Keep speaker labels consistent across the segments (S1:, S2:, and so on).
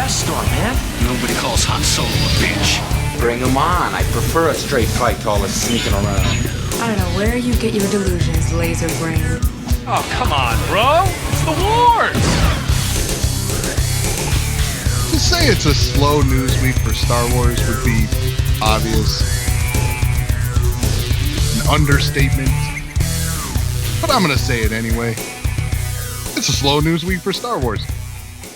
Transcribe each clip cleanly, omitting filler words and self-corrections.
S1: storm, man. Nobody calls Han Solo a bitch.
S2: Bring him on. I prefer a straight fight to all this sneaking around.
S3: I don't know where you get your delusions, laser brain.
S1: Oh, come on, bro. It's the wars.
S4: To say it's a slow news week for Star Wars would be obvious. An understatement. But I'm going to say it anyway. It's a slow news week for Star Wars.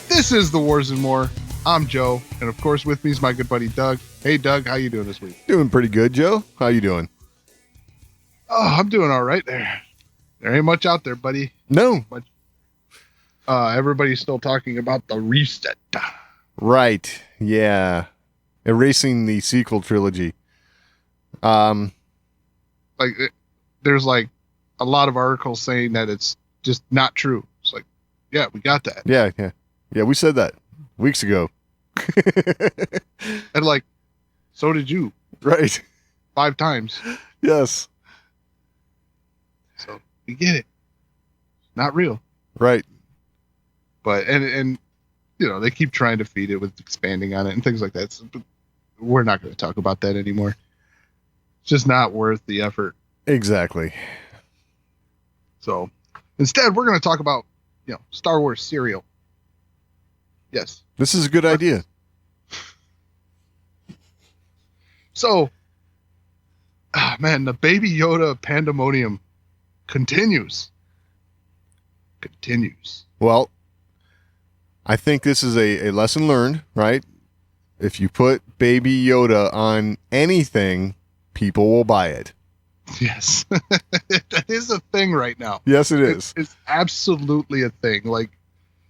S4: This is The Wars and More. I'm Joe, and of course with me is my good buddy Doug. Hey Doug, how you doing this week?
S5: Doing pretty good, Joe. How you doing?
S4: Oh, I'm doing all right there. There ain't much out there, buddy.
S5: No.
S4: Much. Everybody's still talking about the reset.
S5: Right. Yeah. Erasing the sequel trilogy.
S4: There's like a lot of articles saying that it's just not true. It's like, yeah, we got that.
S5: Yeah. We said that weeks ago.
S4: And like, so did you.
S5: Right.
S4: 5 times.
S5: Yes.
S4: So we get it. Not real.
S5: Right.
S4: But and you know, they keep trying to feed it with expanding on it and things like that. So, but we're not going to talk about that anymore. It's just not worth the effort.
S5: Exactly.
S4: So instead, we're going to talk about, Star Wars cereal. Yes.
S5: This is a good idea.
S4: So, man, the Baby Yoda pandemonium continues.
S5: Well, I think this is a lesson learned, right? If you put Baby Yoda on anything, people will buy it.
S4: Yes. That is a thing right now.
S5: Yes, it is.
S4: It's absolutely a thing. Like,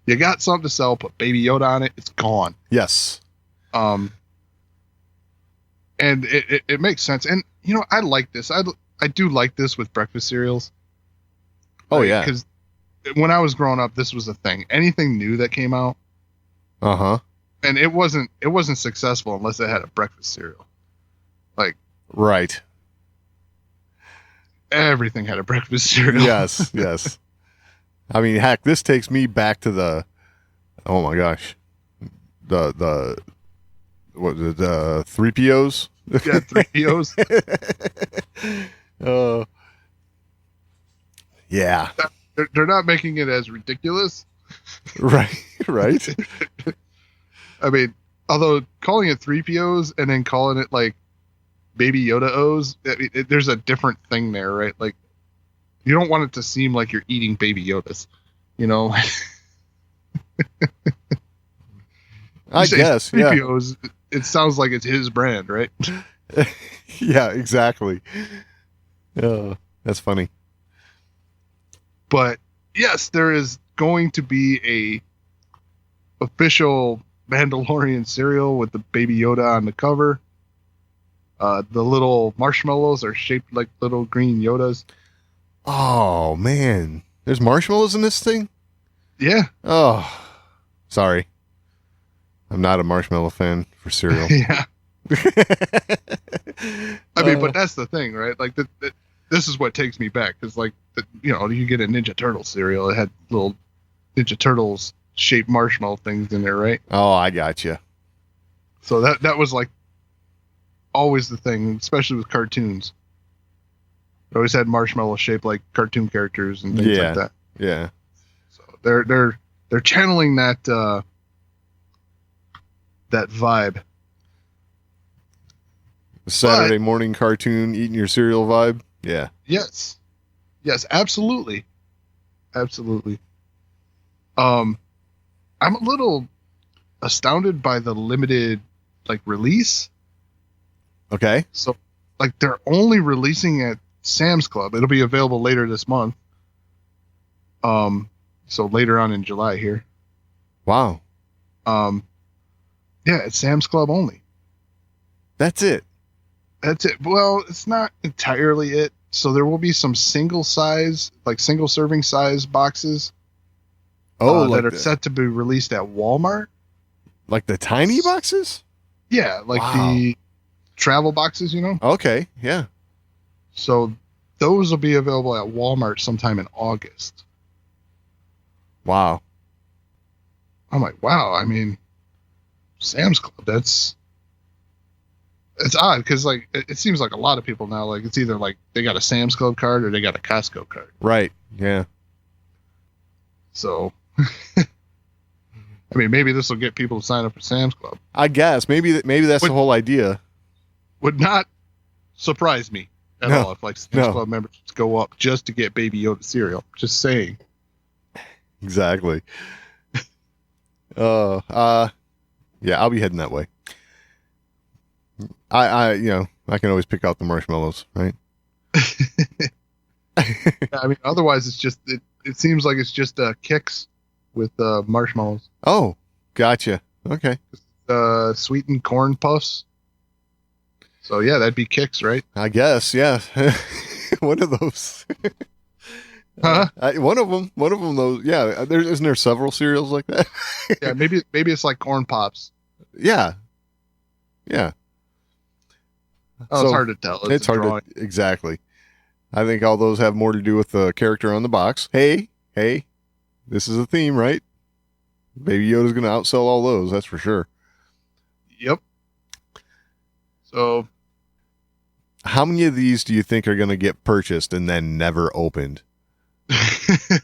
S4: you got something to sell, put Baby Yoda on it, it's gone.
S5: Yes.
S4: And it makes sense. And, I like this. I do like this with breakfast cereals.
S5: Oh, yeah.
S4: Because when I was growing up, this was a thing. Anything new that came out.
S5: Uh-huh.
S4: And it wasn't successful unless it had a breakfast cereal. Like.
S5: Right.
S4: Everything had a breakfast cereal.
S5: Yes. I mean, heck, this takes me back to the 3POs?
S4: Yeah, 3POs.
S5: Yeah.
S4: They're not making it as ridiculous.
S5: Right.
S4: I mean, although calling it 3POs and then calling it like Baby Yoda O's, there's a different thing there, right? Like, you don't want it to seem like you're eating Baby Yodas,
S5: I guess,
S4: 3POs, yeah. It sounds like it's his brand, right?
S5: Yeah, exactly. Oh, that's funny.
S4: But yes, there is going to be a official Mandalorian cereal with the Baby Yoda on the cover. The little marshmallows are shaped like little green Yodas.
S5: Oh, man. There's marshmallows in this thing?
S4: Yeah.
S5: Oh, sorry. I'm not a marshmallow fan for cereal.
S4: Yeah. I mean, but that's the thing, right? Like, this is what takes me back. Because, like, you get a Ninja Turtle cereal. It had little Ninja Turtles shaped marshmallow things in there, right?
S5: Oh, I got you.
S4: So that was, like, always the thing, especially with cartoons. They always had marshmallow shaped like cartoon characters and things like that.
S5: Yeah.
S4: So they're channeling that vibe.
S5: The Saturday morning cartoon eating your cereal vibe. Yeah.
S4: Yes, absolutely. I'm a little astounded by the limited release.
S5: Okay.
S4: So, they're only releasing at Sam's Club. It'll be available later this month. So later on in July here.
S5: Wow.
S4: Yeah, it's Sam's Club only.
S5: That's it.
S4: Well, it's not entirely it. So there will be some single serving size boxes. That are set to be released at Walmart.
S5: Like the tiny boxes?
S4: Yeah, the travel boxes,
S5: Okay, yeah.
S4: So those will be available at Walmart sometime in August.
S5: Wow.
S4: I'm like, wow. I mean, Sam's Club. It's odd because like it seems like a lot of people now like it's either like they got a Sam's Club card or they got a Costco card.
S5: Right. Yeah.
S4: So, I mean, maybe this will get people to sign up for Sam's Club.
S5: I guess maybe that's the whole idea.
S4: Would not surprise me at all if like Sam's Club memberships go up just to get Baby Yoda cereal. Just saying.
S5: Exactly. Yeah, I'll be heading that way. I can always pick out the marshmallows, right?
S4: I mean, otherwise it's just it seems like it's just Kix with marshmallows.
S5: Oh, gotcha. Okay.
S4: Sweetened corn puffs. So yeah, that'd be Kix, right?
S5: I guess, yeah. One of those.
S4: Huh?
S5: One of them. Those. Yeah. Isn't there several cereals like that?
S4: Yeah, maybe it's like corn pops.
S5: Yeah. Yeah.
S4: Oh, it's hard to tell.
S5: It's hard to exactly. I think all those have more to do with the character on the box. Hey, this is a theme, right? Baby Yoda's going to outsell all those. That's for sure.
S4: Yep. So,
S5: how many of these do you think are going to get purchased and then never opened?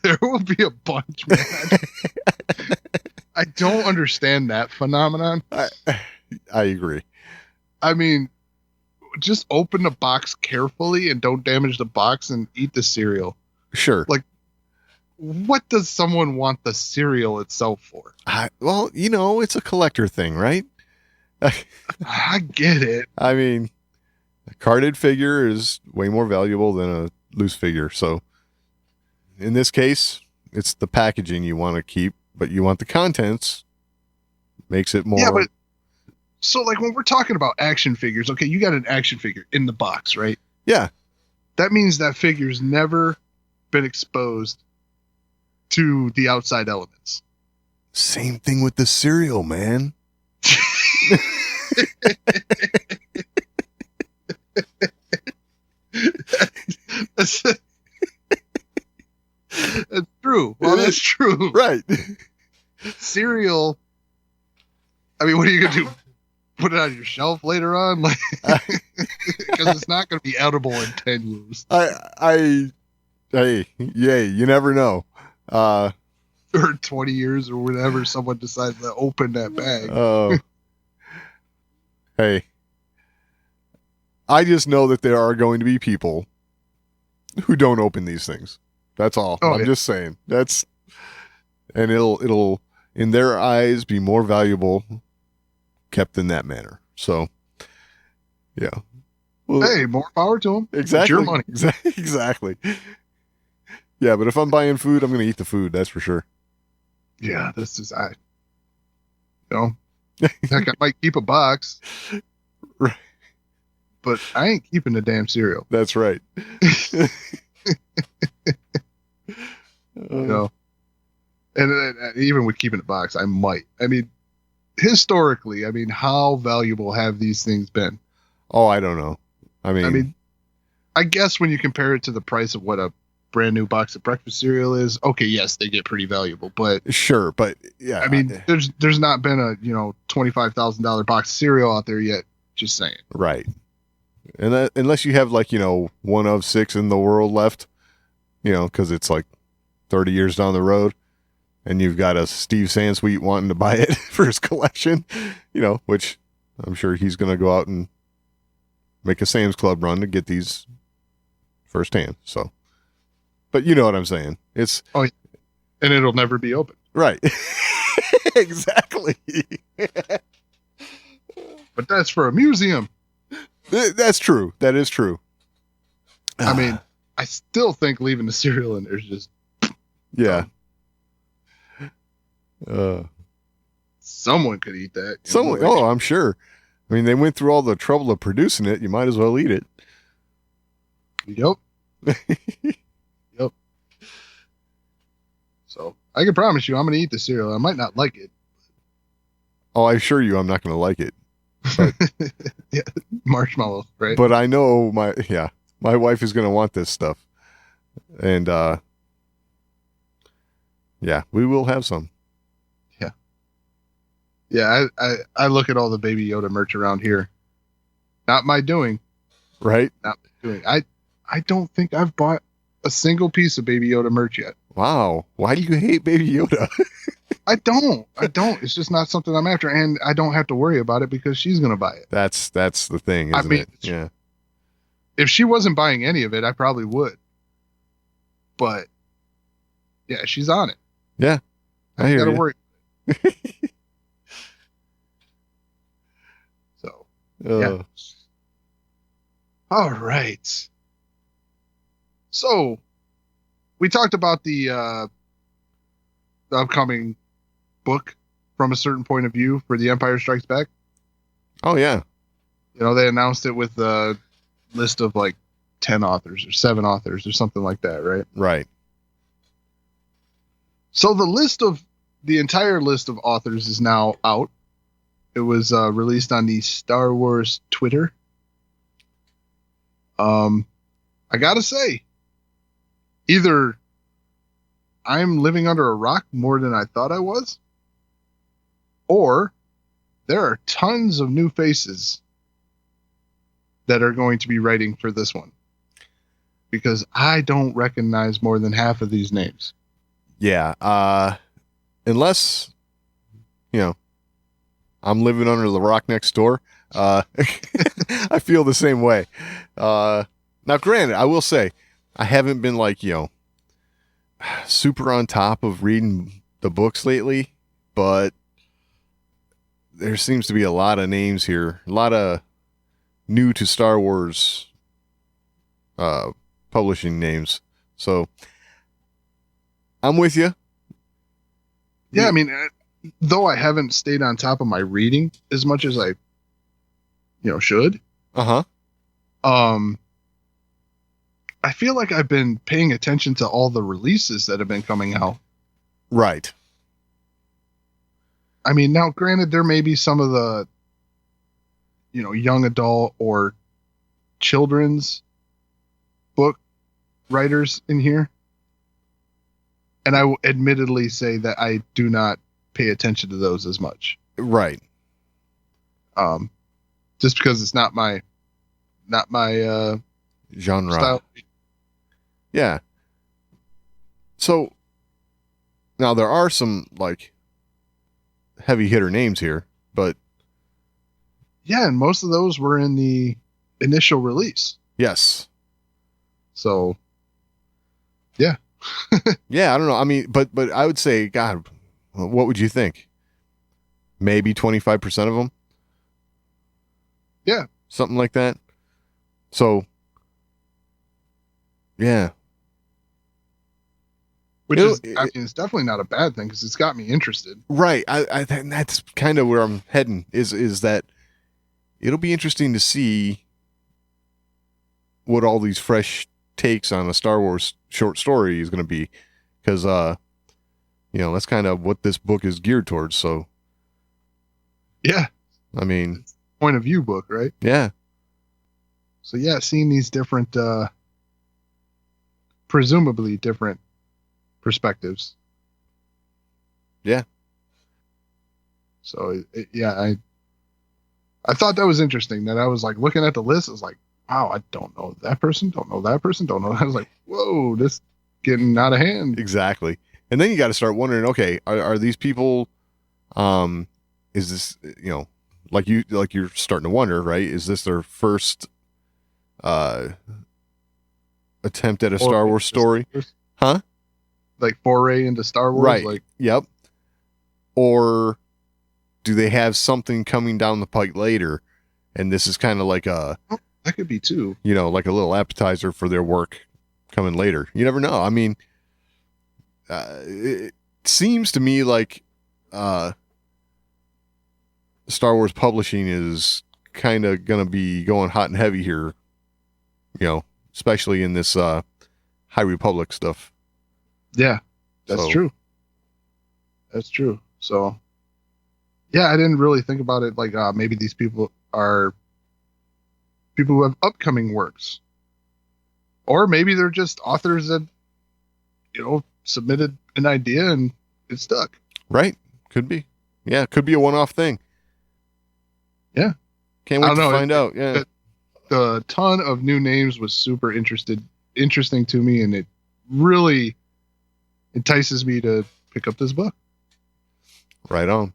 S4: There will be a bunch, man. I don't understand that phenomenon.
S5: I agree.
S4: I mean, just open the box carefully and don't damage the box and eat the cereal.
S5: Sure.
S4: Like, what does someone want the cereal itself for?
S5: Well, it's a collector thing, right?
S4: I get it.
S5: I mean, a carded figure is way more valuable than a loose figure. So in this case, it's the packaging you want to keep, but you want the contents. Makes it more.
S4: Yeah, but so like when we're talking about action figures, okay, you got an action figure in the box, right?
S5: Yeah.
S4: That means that figure's never been exposed to the outside elements.
S5: Same thing with the cereal, man.
S4: That's true. Well, that's true.
S5: Right.
S4: Cereal. I mean, what are you going to do? Put it on your shelf later on? Like, because it's not going to be edible in 10 years.
S5: Hey, you never know.
S4: Or 20 years or whenever someone decides to open that bag.
S5: Oh. Hey. I just know that there are going to be people who don't open these things. That's all. I'm just saying. And it'll in their eyes be more valuable kept in that manner. So, yeah. Well,
S4: hey, more power to them.
S5: Exactly.
S4: It's your money.
S5: Exactly. Yeah, but if I'm buying food, I'm going to eat the food. That's for sure.
S4: Yeah, heck, I might keep a box.
S5: Right.
S4: But I ain't keeping the damn cereal.
S5: That's right.
S4: And even with keeping a box, I might. I mean, historically, how valuable have these things been?
S5: Oh, I don't know. I mean,
S4: I guess when you compare it to the price of what a brand new box of breakfast cereal is, okay, yes, they get pretty valuable, but
S5: sure, but yeah,
S4: there's not been a $25,000 box of cereal out there yet. Just saying,
S5: right? And that, unless you have like one of 6 in the world left, because it's like 30 years down the road, and you've got a Steve Sansweet wanting to buy it for his collection, which I'm sure he's going to go out and make a Sam's Club run to get these firsthand. So, but you know what I'm saying? It's
S4: and it'll never be open.
S5: Right. Exactly.
S4: But that's for a museum.
S5: That's true. That is true.
S4: I still think leaving the cereal in there's just
S5: yeah.
S4: Someone could eat that.
S5: Someone. Oh, I'm sure. They went through all the trouble of producing it. You might as well eat it.
S4: Yep. Yep. So I can promise you, I'm going to eat the cereal. I might not like it.
S5: Oh, I assure you, I'm not going to like it. But,
S4: yeah, marshmallows, right?
S5: But I know my wife is going to want this stuff, and yeah, we will have some.
S4: Yeah. Yeah, I look at all the Baby Yoda merch around here. Not my doing.
S5: Right?
S4: Not my doing. I don't think I've bought a single piece of Baby Yoda merch yet.
S5: Wow. Why do you hate Baby Yoda?
S4: I don't. It's just not something I'm after, and I don't have to worry about it because she's gonna buy it.
S5: That's the thing,
S4: I
S5: isn't
S4: mean,
S5: it? Yeah.
S4: If she wasn't buying any of it, I probably would. But yeah, she's on it.
S5: Yeah. I hear
S4: gotta
S5: you.
S4: worry. So yeah. All right. So we talked about the upcoming book from a certain point of view for The Empire Strikes Back.
S5: Oh yeah.
S4: You know, they announced it with a list of like 10 authors or 7 authors or something like that, right?
S5: Right.
S4: So the entire list of authors is now out. It was released on the Star Wars Twitter. I gotta say, either I'm living under a rock more than I thought I was, or there are tons of new faces that are going to be writing for this one, because I don't recognize more than half of these names.
S5: Yeah. Unless, you know, I'm living under the rock next door. I feel the same way. Now, granted, I will say I haven't been like, you know, super on top of reading the books lately, but there seems to be a lot of names here, a lot of new to Star Wars publishing names. So I'm with you.
S4: Yeah, I mean, though I haven't stayed on top of my reading as much as I, should.
S5: Uh-huh.
S4: I feel like I've been paying attention to all the releases that have been coming out.
S5: Right.
S4: I mean, now granted, there may be some of the, young adult or children's book writers in here. And I will admittedly say that I do not pay attention to those as much.
S5: Right.
S4: Just because it's not my
S5: genre.
S4: style.
S5: Yeah. So now there are some like heavy hitter names here, but
S4: yeah, and most of those were in the initial release.
S5: yes.
S4: So yeah.
S5: Yeah, I don't know. I mean, but I would say, God, what would you think? Maybe 25% of them?
S4: Yeah.
S5: Something like that. So, yeah.
S4: Which is, I mean, it's definitely not a bad thing because it's got me interested.
S5: Right. And that's kind of where I'm heading is that it'll be interesting to see what all these fresh takes on a Star Wars short story is going to be, because that's kind of what this book is geared towards. So
S4: Yeah.
S5: I mean,
S4: Point of view book, right?
S5: yeah.
S4: So yeah, seeing these different presumably different perspectives.
S5: Yeah.
S4: So I thought that was interesting, that I was like looking at the list, I was like, wow, I don't know that person, don't know that person, don't know. I was like, whoa, this getting out of hand.
S5: Exactly. And then you got to start wondering, okay, are these people, is this, like you're starting to wonder, right? Is this their first attempt at a Star Wars story? Huh?
S4: Like foray into Star Wars?
S5: Right.
S4: Like,
S5: yep. Or do they have something coming down the pike later? And this is kind of like a,
S4: that could be too.
S5: like a little appetizer for their work coming later. You never know. I mean, it seems to me like Star Wars publishing is kind of going to be going hot and heavy here, especially in this High Republic stuff.
S4: Yeah, that's true. That's true. So, yeah, I didn't really think about it like maybe these people are people who have upcoming works. Or maybe they're just authors that, submitted an idea and it stuck.
S5: Right. Could be. Yeah, it could be a one-off thing.
S4: Yeah.
S5: Can't
S4: I
S5: wait
S4: don't
S5: to
S4: know.
S5: find out. Yeah.
S4: The ton of new names was super interesting to me, and it really entices me to pick up this book.
S5: Right on.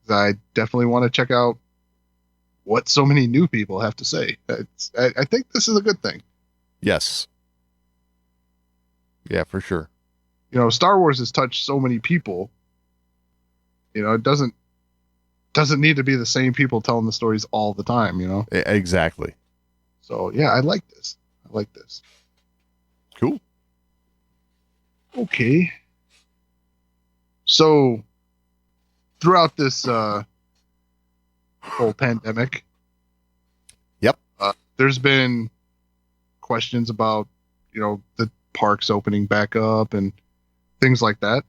S4: I definitely want to check out what so many new people have to say. I think this is a good thing.
S5: Yes. Yeah, for sure.
S4: You know, Star Wars has touched so many people. You know, it doesn't need to be the same people telling the stories all the time, you know?
S5: Exactly.
S4: So, yeah, I like this.
S5: Cool.
S4: Okay. So, throughout this whole pandemic,
S5: Yep.
S4: There's been questions about, you know, the parks opening back up and things like that.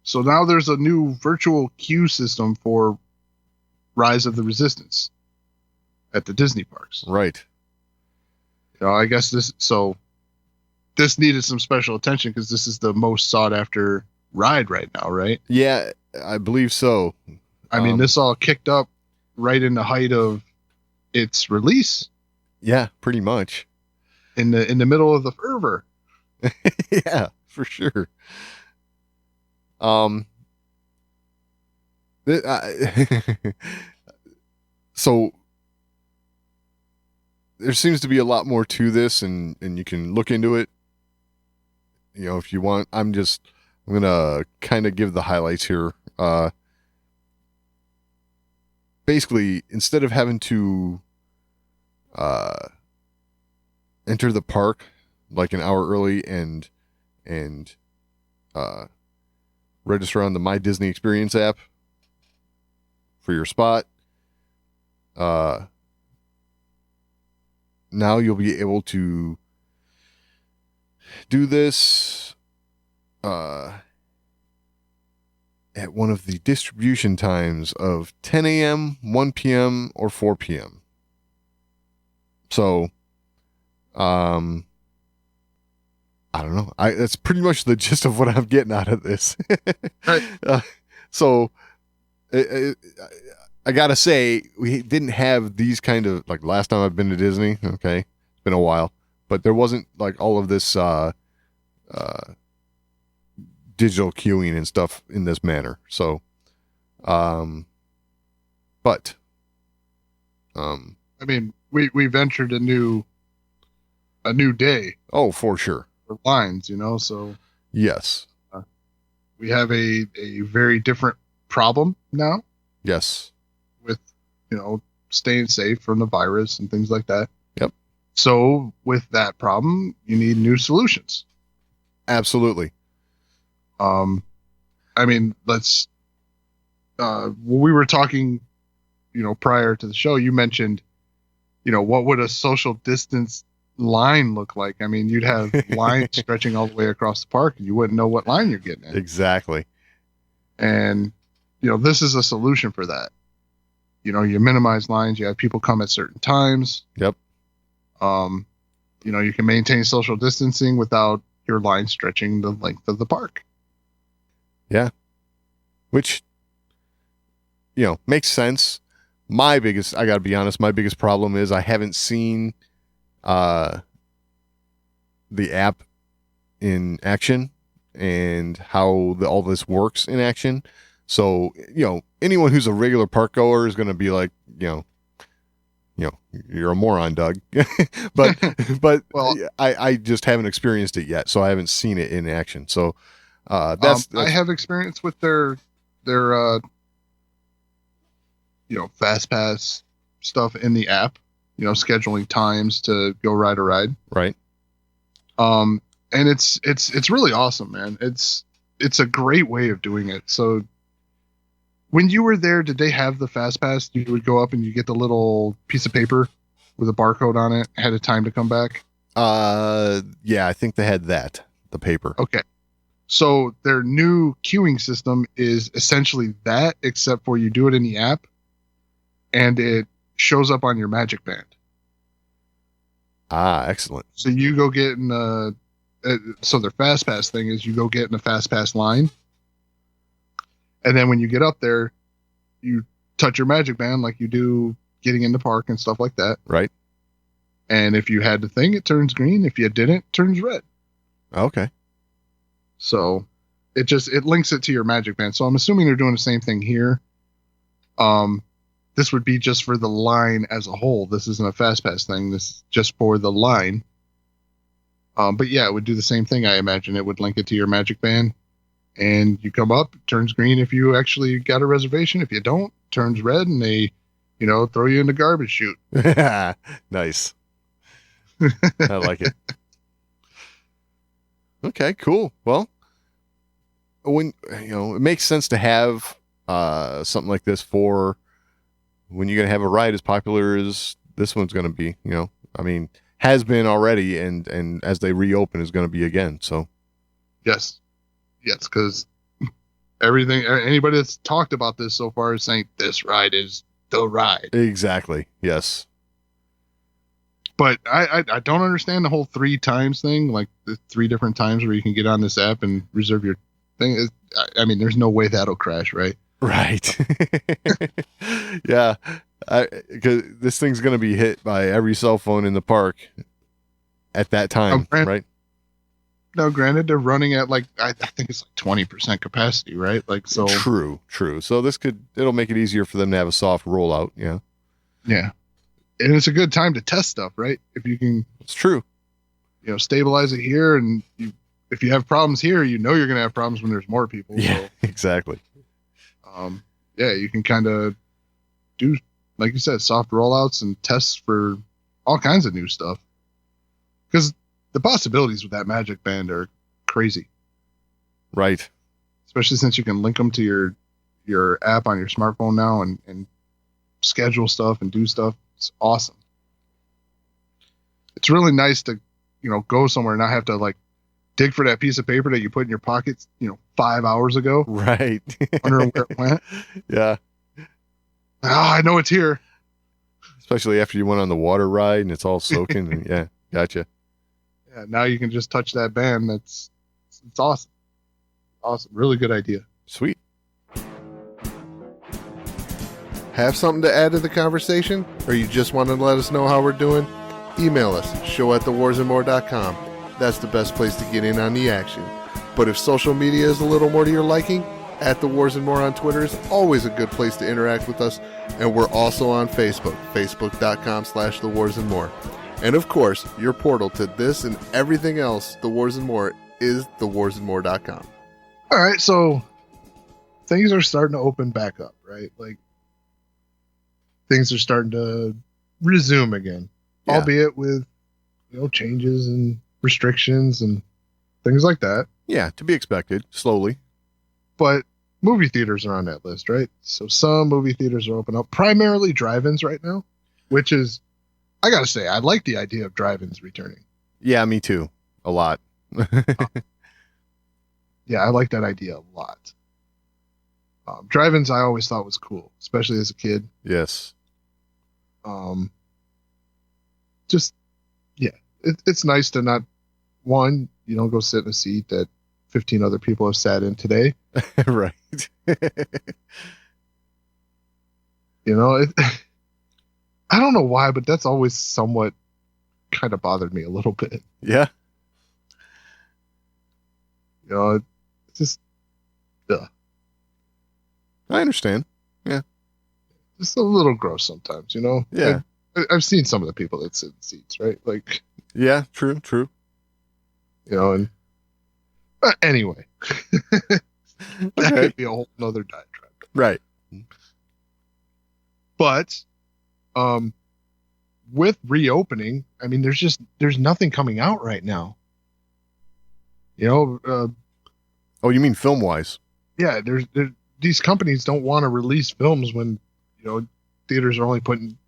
S4: So now there's a new virtual queue system for Rise of the Resistance at the Disney parks.
S5: Right.
S4: You know, I guess this needed some special attention because this is the most sought after ride right now, right?
S5: Yeah, I believe so.
S4: I mean, this all kicked up right in the height of its release.
S5: Yeah, pretty much.
S4: In the middle of the fervor.
S5: Yeah, for sure. So there seems to be a lot more to this, and you can look into it, you know, if you want. I'm gonna kind of give the highlights here. Basically, instead of having to enter the park like an hour early and register on the My Disney Experience app for your spot, now you'll be able to do this at one of the distribution times of 10 a.m., 1 p.m., or 4 p.m. So, I don't know. That's pretty much the gist of what I'm getting out of this.
S4: Right.
S5: So, I gotta say, we didn't have these kind of, like, last time I've been to Disney. Okay, it's been a while, but there wasn't like all of this digital queuing and stuff in this manner. So, I
S4: mean, we've entered a new day
S5: oh, for sure.
S4: for lines, you know, so
S5: Yes.
S4: we have a very different problem now
S5: Yes.
S4: with, you know, staying safe from the virus and things like that.
S5: Yep.
S4: So with that problem, you need new solutions.
S5: Absolutely.
S4: I mean, let's when we were talking, you know, prior to the show, you mentioned, you know, what would a social distance line look like? I mean, you'd have lines stretching all the way across the park and you wouldn't know what line you're getting in.
S5: Exactly.
S4: And, you know, this is a solution for that. You know, you minimize lines, you have people come at certain times.
S5: Yep.
S4: You know, you can maintain social distancing without your line stretching the length of the park.
S5: Yeah. Which, you know, makes sense. I gotta be honest, my biggest problem is I haven't seen the app in action and how all this works in action. So, you know, anyone who's a regular park goer is going to be like, you know, you're a moron, Doug. but
S4: Well,
S5: I just haven't experienced it yet, so I haven't seen it in action. So that's
S4: I have experience with their you know, fast pass stuff in the app, you know, scheduling times to go ride a ride.
S5: right.
S4: And it's really awesome, man. It's a great way of doing it. So when you were there, did they have the fast pass? You would go up and you get the little piece of paper with a barcode on it, had a time to come back.
S5: Yeah, I think they had that, the paper.
S4: Okay. So their new queuing system is essentially that, except for you do it in the app and it shows up on your Magic Band.
S5: Ah, excellent.
S4: So you go get in so their fast pass thing is you go get in a fast pass line, And then when you get up there, you touch your magic band like you do getting in the park and stuff like that.
S5: Right.
S4: And if you had the thing, it turns green. If you didn't, it turns red.
S5: Okay.
S4: So it links it to your magic band. So I'm assuming they're doing the same thing here. This would be just for the line as a whole. This isn't a fast pass thing. This is just for the line. But yeah, it would do the same thing. I imagine it would link it to your magic band, and you come up, it turns green if you actually got a reservation. If you don't, it turns red, and they, throw you in the garbage chute.
S5: Nice. I like it. Okay, cool. Well, when it makes sense to have something like this for when you're going to have a ride as popular as this one's going to be. I mean, has been already, and as they reopen is going to be again. So
S4: yes, because anybody that's talked about this so far is saying this ride is the ride.
S5: Exactly. Yes.
S4: But I don't understand the whole 3 times thing, like the 3 different times where you can get on this app and reserve your thing. I mean, there's no way that'll crash, right?
S5: Right. Yeah. Because this thing's going to be hit by every cell phone in the park at that time, right?
S4: No, granted, they're running at I think it's 20% capacity, right? So.
S5: True. So it'll make it easier for them to have a soft rollout. Yeah.
S4: Yeah. And it's a good time to test stuff, right? If you can.
S5: It's true.
S4: Stabilize it here, and if you have problems here, you're going to have problems when there's more people.
S5: Yeah,
S4: so,
S5: exactly.
S4: Yeah, you can kind of do, like you said, soft rollouts and tests for all kinds of new stuff. Because the possibilities with that magic band are crazy.
S5: Right.
S4: Especially since you can link them to your app on your smartphone now and schedule stuff and do stuff. It's awesome. It's really nice to, go somewhere and not have to dig for that piece of paper that you put in your pocket, 5 hours ago.
S5: Right.
S4: Wondering where it went.
S5: Yeah.
S4: I know it's here.
S5: Especially after you went on the water ride and it's all soaking. And, yeah. Gotcha.
S4: Yeah. Now you can just touch that band. It's awesome. Awesome. Really good idea.
S5: Sweet.
S6: Have something to add to the conversation? Or you just want to let us know how we're doing? Email us, show@thewarsandmore.com. That's the best place to get in on the action. But if social media is a little more to your liking, @TheWarsandMore on Twitter is always a good place to interact with us. And we're also on Facebook, facebook.com/TheWarsandMore. And of course, your portal to this and everything else, The Wars and More, is thewarsandmore.com.
S4: All right, so things are starting to open back up, right? Things are starting to resume again, albeit with changes and restrictions and things like that.
S5: Yeah, to be expected, slowly.
S4: But movie theaters are on that list, right? So some movie theaters are open up, primarily drive-ins right now, which is, I gotta say, I like the idea of drive-ins returning.
S5: Yeah, me too. A lot.
S4: Yeah, I like that idea a lot. Drive-ins I always thought was cool, especially as a kid.
S5: Yes.
S4: It's nice to not, one, you don't go sit in a seat that 15 other people have sat in today.
S5: Right.
S4: I don't know why, but that's always somewhat kind of bothered me a little bit.
S5: Yeah.
S4: It's just,
S5: I understand. Yeah.
S4: Just a little gross sometimes,
S5: Yeah.
S4: I've seen some of the people that sit in seats, right?
S5: Yeah, true.
S4: And anyway, that could be a whole nother diatribe.
S5: Right.
S4: But, with reopening, I mean, there's nothing coming out right now.
S5: Oh, you mean film wise?
S4: Yeah. These companies don't want to release films when, theaters are only putting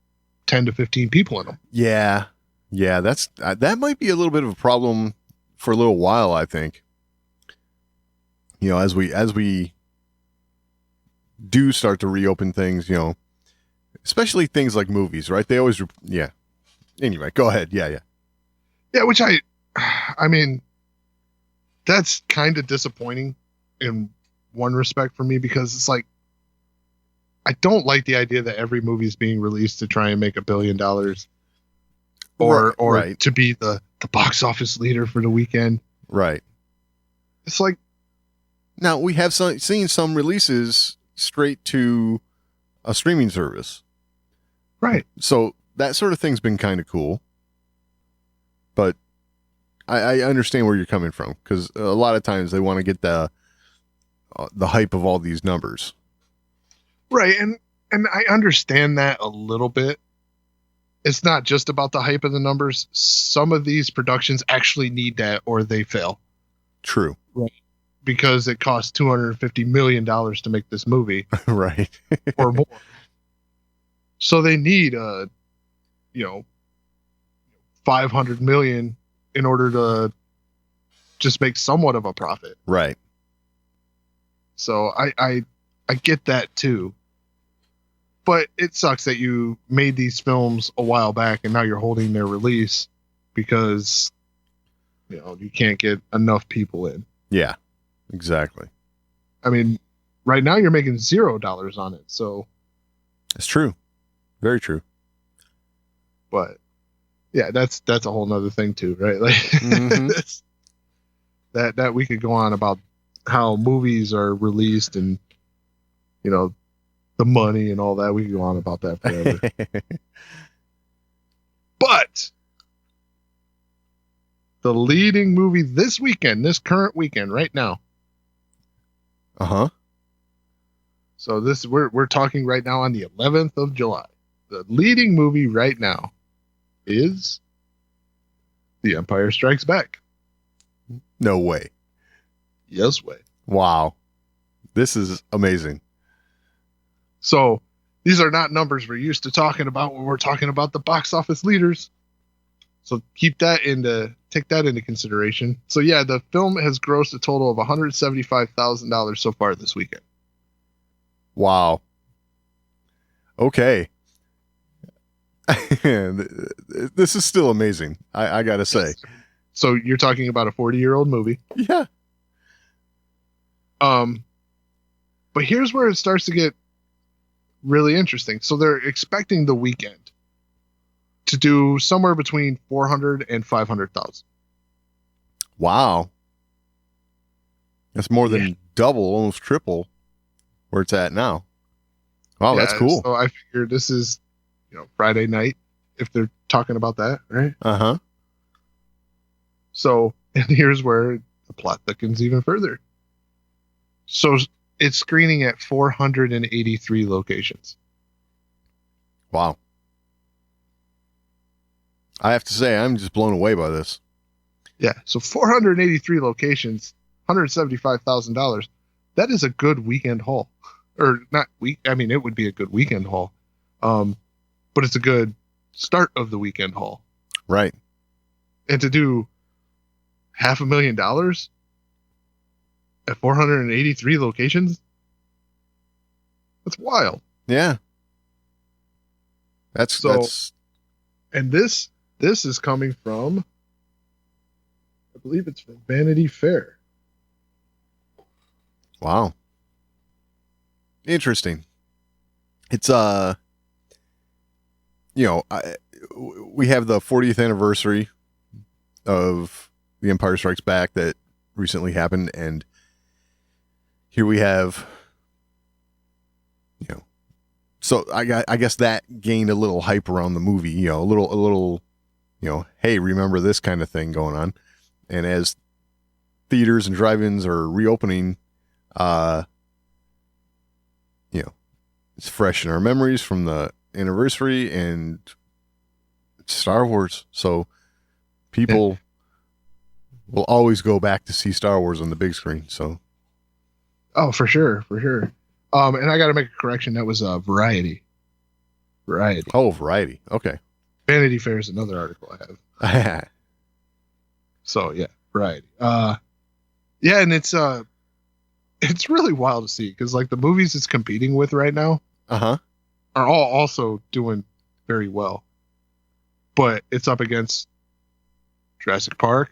S4: 10 to 15 people in them.
S5: Yeah. That's that might be a little bit of a problem for a little while, I think. As we do start to reopen things, especially things like movies, right? They always, yeah. Anyway, go ahead. Yeah.
S4: Yeah, which I mean, that's kind of disappointing in one respect for me, because it's like, I don't like the idea that every movie is being released to try and make $1 billion, or
S5: Right.
S4: to be the box office leader for the weekend.
S5: Right.
S4: It's like,
S5: Now, we have seen some releases straight to a streaming service.
S4: right.
S5: So that sort of thing's been kind of cool. But I understand where you're coming from, because a lot of times they want to get the hype of all these numbers.
S4: Right, and I understand that a little bit. It's not just about the hype of the numbers. Some of these productions actually need that, or they fail,
S5: True.
S4: because it costs $250 million to make this movie
S5: Right.
S4: or more. So they need 500 million in order to just make somewhat of a profit.
S5: Right.
S4: So I get that too. But it sucks that you made these films a while back and now you're holding their release because you can't get enough people in.
S5: Yeah, exactly.
S4: I mean, right now you're making $0 on it. So,
S5: It's true. Very true.
S4: but yeah, that's a whole nother thing too, right? Like
S5: Mhm.
S4: that we could go on about how movies are released and the money and all that. We could go on about that forever. But the leading movie this current weekend, right now.
S5: Uh-huh.
S4: So we're talking right now on the 11th of July. The leading movie right now is The Empire Strikes Back.
S5: No way.
S4: Yes way.
S5: Wow. This is amazing.
S4: So these are not numbers we're used to talking about when we're talking about the box office leaders. So take that into consideration. So yeah, the film has grossed a total of $175,000 so far this weekend.
S5: Wow. Okay. This is still amazing. I gotta say.
S4: So you're talking about a 40-year-old movie.
S5: Yeah.
S4: But here's where it starts to get really interesting. So they're expecting the weekend to do somewhere between 400 and 500,000.
S5: Wow. That's more than double, almost triple where it's at now. Wow, that's cool.
S4: So I figure this is, Friday night, if they're talking about that, right?
S5: Uh-huh.
S4: So, and here's where the plot thickens even further. So it's screening at 483 locations.
S5: Wow. I have to say, I'm just blown away by this.
S4: Yeah. So 483 locations, $175,000. That is a good weekend haul. Or not week. I mean, it would be a good weekend haul. But it's a good start of the weekend haul.
S5: Right.
S4: And to do $500,000 at 483 locations, that's wild.
S5: Yeah. That's
S4: And this is coming from, I believe it's from Vanity Fair.
S5: wow. Interesting. It's we have the 40th anniversary of The Empire Strikes Back that recently happened, and here we have, so I guess that gained a little hype around the movie, a little, hey, remember this kind of thing going on. And as theaters and drive-ins are reopening, it's fresh in our memories from the anniversary and Star Wars. So people will always go back to see Star Wars on the big screen. So,
S4: Oh, for sure. And I got to make a correction. That was Variety.
S5: oh, Variety. Okay.
S4: Vanity Fair is another article I have. So yeah, Variety. Yeah, and it's really wild to see because like the movies it's competing with right now
S5: Uh-huh.
S4: are all also doing very well, but it's up against Jurassic Park,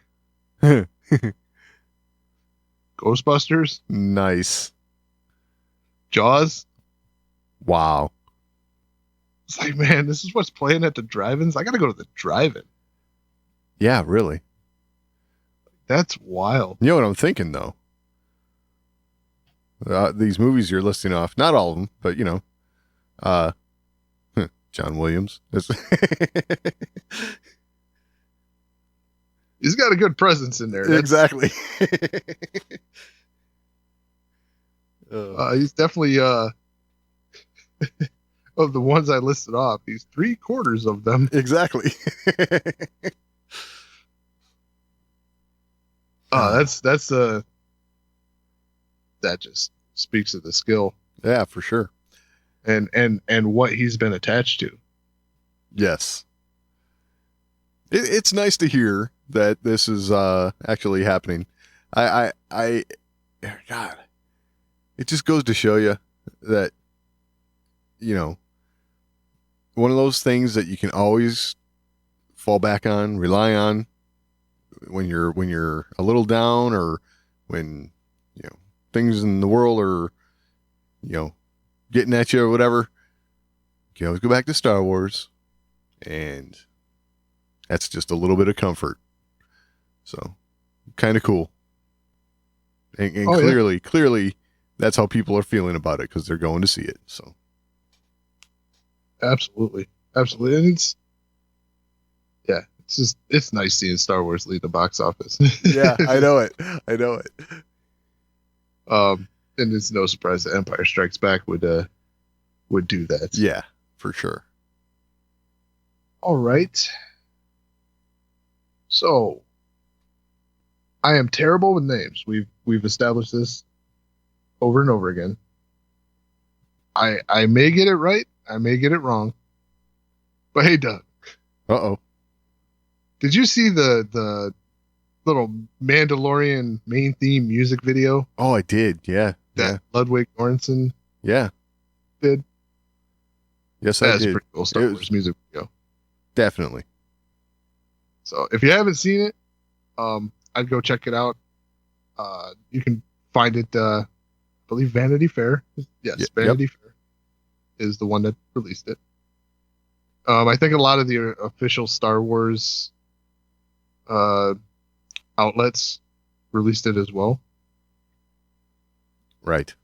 S4: Ghostbusters,
S5: Nice.
S4: Jaws.
S5: Wow.
S4: It's like, man, this is what's playing at the drive-ins. I gotta go to the drive-in.
S5: Yeah, really.
S4: That's wild.
S5: You know what I'm thinking, though? These movies you're listing off, not all of them, but, John Williams.
S4: He's got a good presence in there.
S5: Exactly.
S4: He's definitely, of the ones I listed off, he's 3/4 of them.
S5: Exactly.
S4: That just speaks of the skill
S5: Yeah, for sure.
S4: and what he's been attached to.
S5: Yes. It's nice to hear that this is actually happening. God, it just goes to show you that, one of those things that you can always fall back on, rely on when you're a little down, or when, things in the world are, getting at you or whatever. You can always go back to Star Wars, and that's just a little bit of comfort. So, kind of cool. And clearly, that's how people are feeling about it, because they're going to see it. So,
S4: Absolutely. And it's nice seeing Star Wars lead the box office.
S5: yeah, I know it.
S4: And it's no surprise that Empire Strikes Back would do that.
S5: Yeah, for sure.
S4: All right. So, I am terrible with names. We've established this over and over again. I may get it right. I may get it wrong. But hey, Doug.
S5: Uh-oh.
S4: Did you see the little Mandalorian main theme music video
S5: Oh, I did. Yeah.
S4: that Ludwig Göransson
S5: Yeah.
S4: did?
S5: Yes, I
S4: That's
S5: did.
S4: a pretty cool Star Wars music video.
S5: Definitely.
S4: So if you haven't seen it, I'd go check it out. You can find it, I believe Vanity Fair. Yes, Vanity Fair is the one that released it. I think a lot of the official Star Wars outlets released it as well.
S5: Right.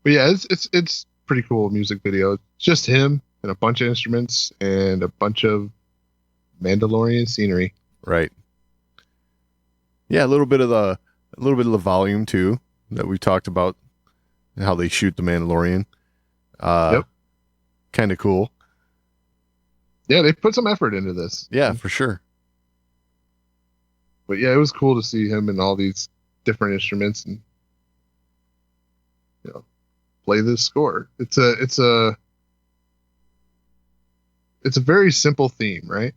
S4: But yeah, it's pretty cool music video. It's just him and a bunch of instruments and a bunch of Mandalorian scenery.
S5: Right. Yeah, a little bit of the volume too that we talked about, how they shoot the Mandalorian.
S4: Yep.
S5: Kind of cool.
S4: Yeah, they put some effort into this.
S5: Yeah, for sure.
S4: But yeah, it was cool to see him and all these different instruments and play this score. It's a very simple theme, right?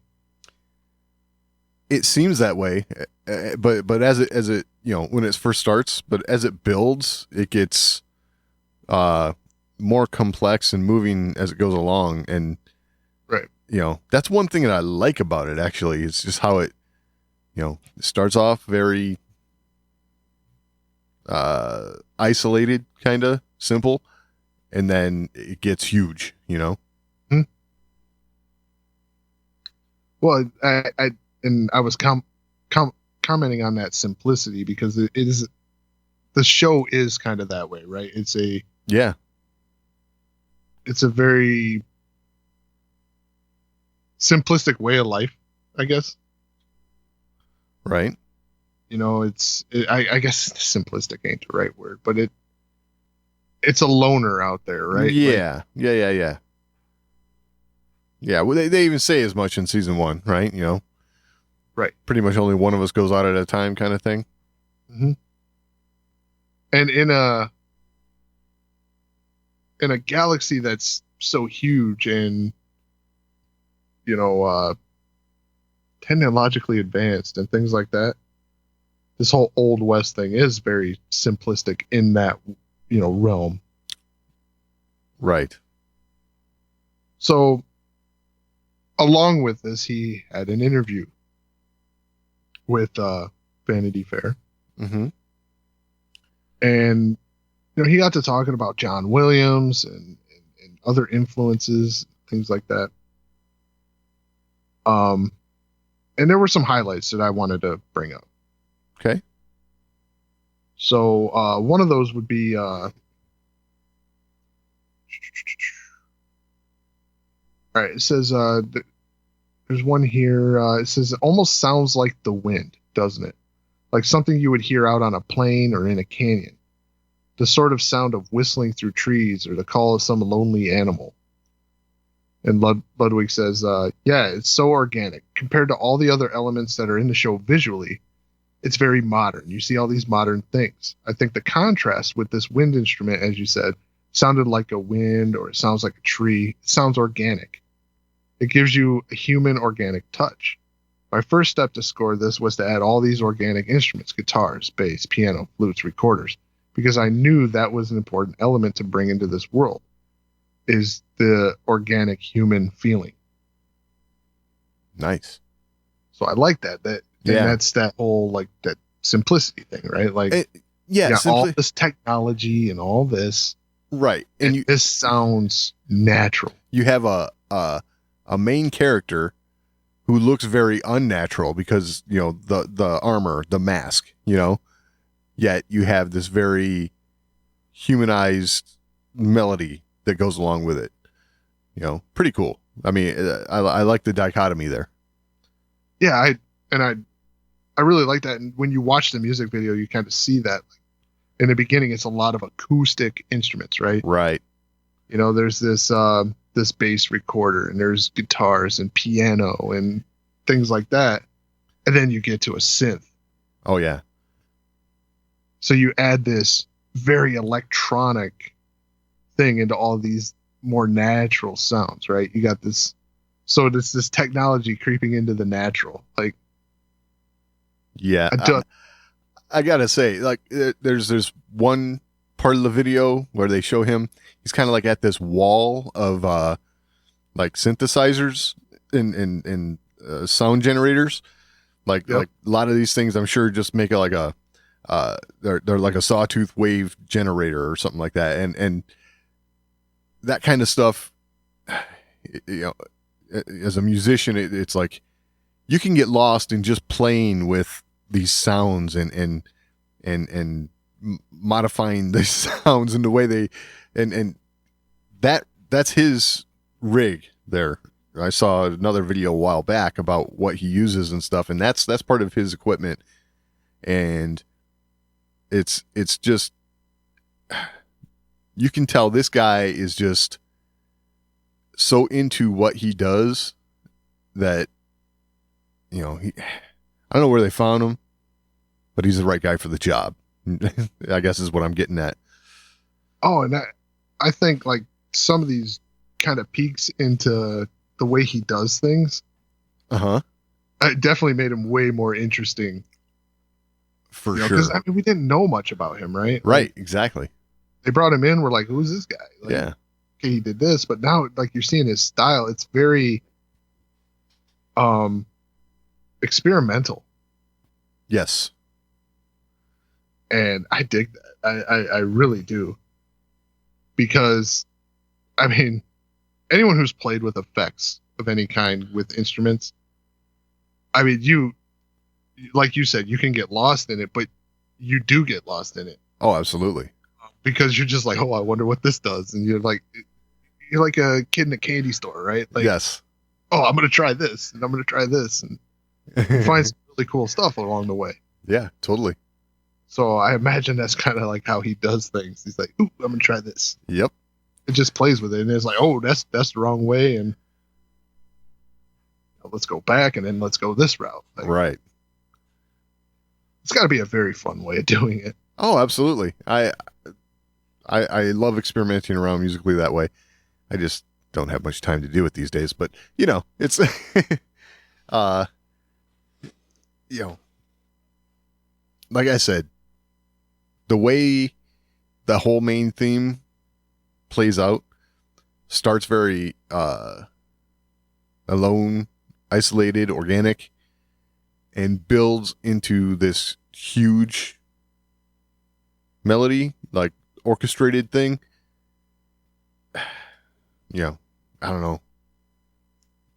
S5: It seems that way, but as it when it first starts, but as it builds, it gets more complex and moving as it goes along, and
S4: right.
S5: That's one thing that I like about it. Actually, it's just how it it starts off very isolated, kind of simple, and then it gets huge.
S4: Hmm. Well, I was commenting on that simplicity because it is, the show is kind of that way, right? It's a very simplistic way of life, I guess.
S5: Right.
S4: I guess simplistic ain't the right word, but it's a loner out there, right?
S5: Yeah. Yeah. Well, they even say as much in season 1, right?
S4: Right.
S5: Pretty much only one of us goes out at a time, kind of thing.
S4: Mm-hmm. And in a galaxy that's so huge and technologically advanced and things like that, this whole Old West thing is very simplistic in that realm.
S5: Right.
S4: So along with this, he had an interview with Vanity Fair.
S5: Mm-hmm.
S4: And he got to talking about John Williams and other influences, things like that. And there were some highlights that I wanted to bring up.
S5: Okay.
S4: So one of those would be all right. It says there's one here. It says it almost sounds like the wind, doesn't it? Like something you would hear out on a plain or in a canyon. The sort of sound of whistling through trees or the call of some lonely animal. And Ludwig says, yeah, it's so organic. Compared to all the other elements that are in the show visually, it's very modern. You see all these modern things. I think the contrast with this wind instrument, as you said, sounded like a wind or it sounds like a tree. It sounds organic. It gives you a human organic touch. My first step to score this was to add all these organic instruments, guitars, bass, piano, flutes, recorders, because I knew that was an important element to bring into this world, is the organic human feeling.
S5: Nice.
S4: So I like that. And that's that whole, like, that simplicity thing, right? Like, all this technology and all this.
S5: Right. And
S4: this sounds natural.
S5: You have a main character who looks very unnatural because, the armor, the mask, yet you have this very humanized melody that goes along with it. Pretty cool. I mean, I like the dichotomy there.
S4: Yeah, I really like that. And when you watch the music video, you kind of see that. In the beginning, it's a lot of acoustic instruments, right?
S5: Right.
S4: There's this bass recorder and there's guitars and piano and things like that. And then you get to a synth.
S5: Oh, yeah.
S4: So you add this very electronic thing into all these more natural sounds, right? You got this. So it's this technology creeping into the natural. Like,
S5: yeah. I gotta say, like, there's one part of the video where they show him. He's kind of like at this wall of like synthesizers and sound generators. Like a lot of these things, I'm sure just make it like they're like a sawtooth wave generator or something like that, and that kind of stuff. As a musician, it's like you can get lost in just playing with these sounds and modifying the sounds in the way they and that's his rig there. I saw another video a while back about what he uses and stuff, and that's part of his equipment. And it's just, you can tell this guy is just so into what he does that, I don't know where they found him, but he's the right guy for the job. I guess is what I'm getting at.
S4: Oh, and I think like some of these kind of peeks into the way he does things. It definitely made him way more interesting.
S5: For sure.
S4: Because we didn't know much about him, right?
S5: Right,
S4: like,
S5: exactly.
S4: They brought him in. We're like, who's this guy? Like,
S5: yeah.
S4: Okay, he did this, but now like you're seeing his style. It's very experimental.
S5: Yes.
S4: And I dig that. I really do. Because, anyone who's played with effects of any kind with instruments, you, like you said, you can get lost in it, but you do get lost in it.
S5: Oh, absolutely.
S4: Because you're just like, oh, I wonder what this does. And you're like a kid in a candy store, right? Like,
S5: yes.
S4: Oh, I'm going to try this and I'm going to try this. And you find some really cool stuff along the way.
S5: Yeah, totally.
S4: So I imagine that's kind of like how he does things. He's like, ooh, I'm going to try this.
S5: Yep.
S4: It just plays with it. And it's like, oh, that's the wrong way. And let's go back and then let's go this route. Like,
S5: right.
S4: It's got to be a very fun way of doing it.
S5: Oh, absolutely. I love experimenting around musically that way. I just don't have much time to do it these days, but it's like I said, the way the whole main theme plays out starts very alone, isolated, organic, and builds into this huge melody, like orchestrated thing, I don't know.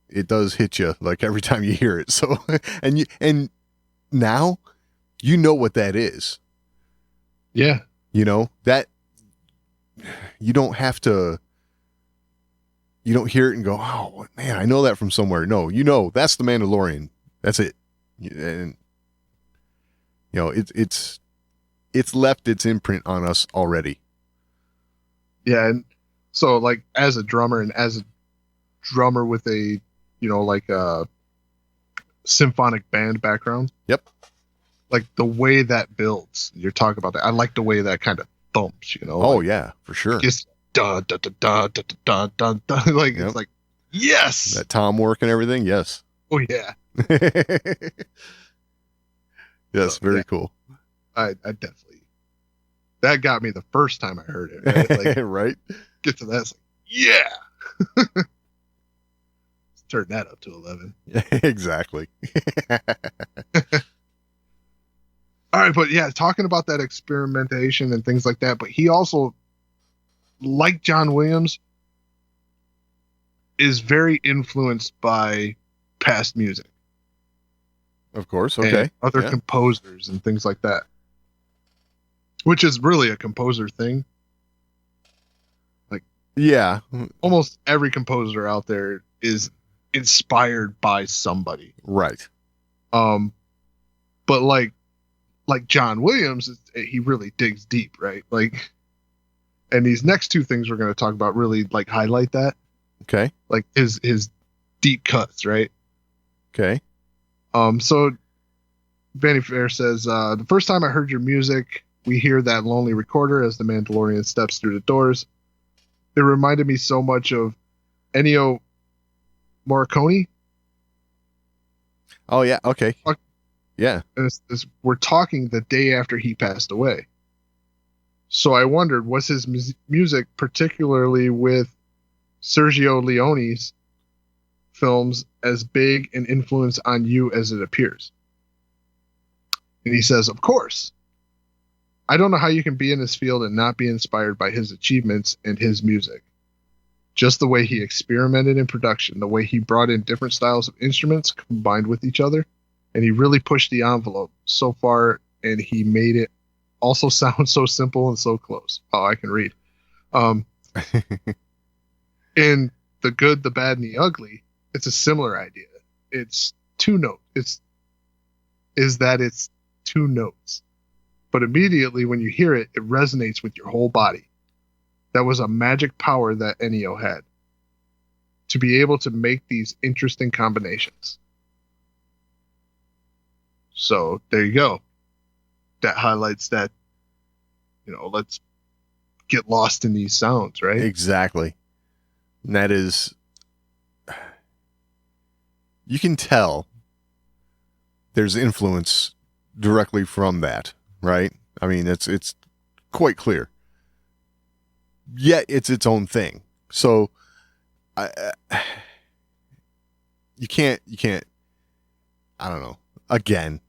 S5: It does hit you like every time you hear it. So, and now you know what that is.
S4: Yeah.
S5: That you don't have to, you don't hear it and go, oh man, I know that from somewhere. No, that's the Mandalorian. That's it. And it's left its imprint on us already.
S4: Yeah. And so like as a drummer with a, like a symphonic band background.
S5: Yep.
S4: Like the way that builds, you're talking about that. I like the way that kind of thumps,
S5: Oh yeah, for sure.
S4: Just da da da da da da da da. Like
S5: Yep.
S4: It's like, yes.
S5: That tom work and everything. Yes.
S4: Oh yeah.
S5: Yes. Very cool.
S4: I definitely, that got me the first time I heard it. Right? Like,
S5: right.
S4: get to that. It's like, yeah. Let's turn that up to 11.
S5: Exactly.
S4: All right, but yeah, talking about that experimentation and things like that, but he also, like John Williams, is very influenced by past music.
S5: Of course. Okay.
S4: And other composers and things like that. Which is really a composer thing. Like,
S5: yeah.
S4: Almost every composer out there is inspired by somebody.
S5: Right.
S4: But like John Williams, he really digs deep, right? Like, and these next two things we're going to talk about really like highlight that.
S5: Okay.
S4: Like his deep cuts, right?
S5: Okay.
S4: So Vanity Fair says, the first time I heard your music, we hear that lonely recorder as the Mandalorian steps through the doors. It reminded me so much of Ennio Morricone.
S5: Oh yeah. Okay. Yeah.
S4: And we're talking the day after he passed away. So I wondered, was his music, particularly with Sergio Leone's films, as big an influence on you as it appears? And he says, of course. I don't know how you can be in this field and not be inspired by his achievements and his music. Just the way he experimented in production, the way he brought in different styles of instruments combined with each other, and he really pushed the envelope so far, and he made it also sound so simple and so close. Oh, I can read. In The Good, the Bad, and the Ugly, it's a similar idea. It's two notes. It's two notes. But immediately when you hear it, it resonates with your whole body. That was a magic power that Ennio had, to be able to make these interesting combinations. So there you go. That highlights that, let's get lost in these sounds, right?
S5: Exactly. And that is, you can tell there's influence directly from that, right? I mean, it's quite clear. Yet it's its own thing. So you can't, I don't know. Again,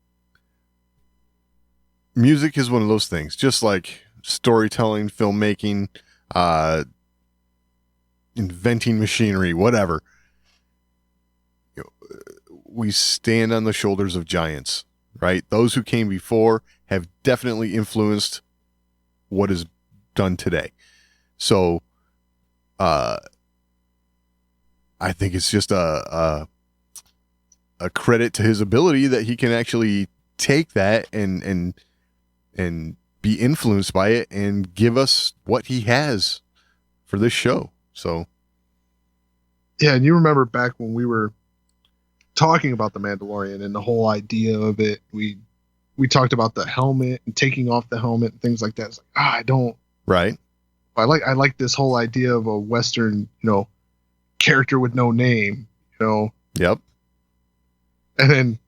S5: music is one of those things, just like storytelling, filmmaking, inventing machinery, whatever. We stand on the shoulders of giants, right? Those who came before have definitely influenced what is done today. So, I think it's just a credit to his ability that he can actually take that and be influenced by it and give us what he has for this show. So,
S4: yeah, and you remember back when we were talking about the Mandalorian and the whole idea of it, we talked about the helmet and taking off the helmet and things like that. It's like, I don't.
S5: Right.
S4: I like this whole idea of a Western, character with no name,
S5: Yep.
S4: And then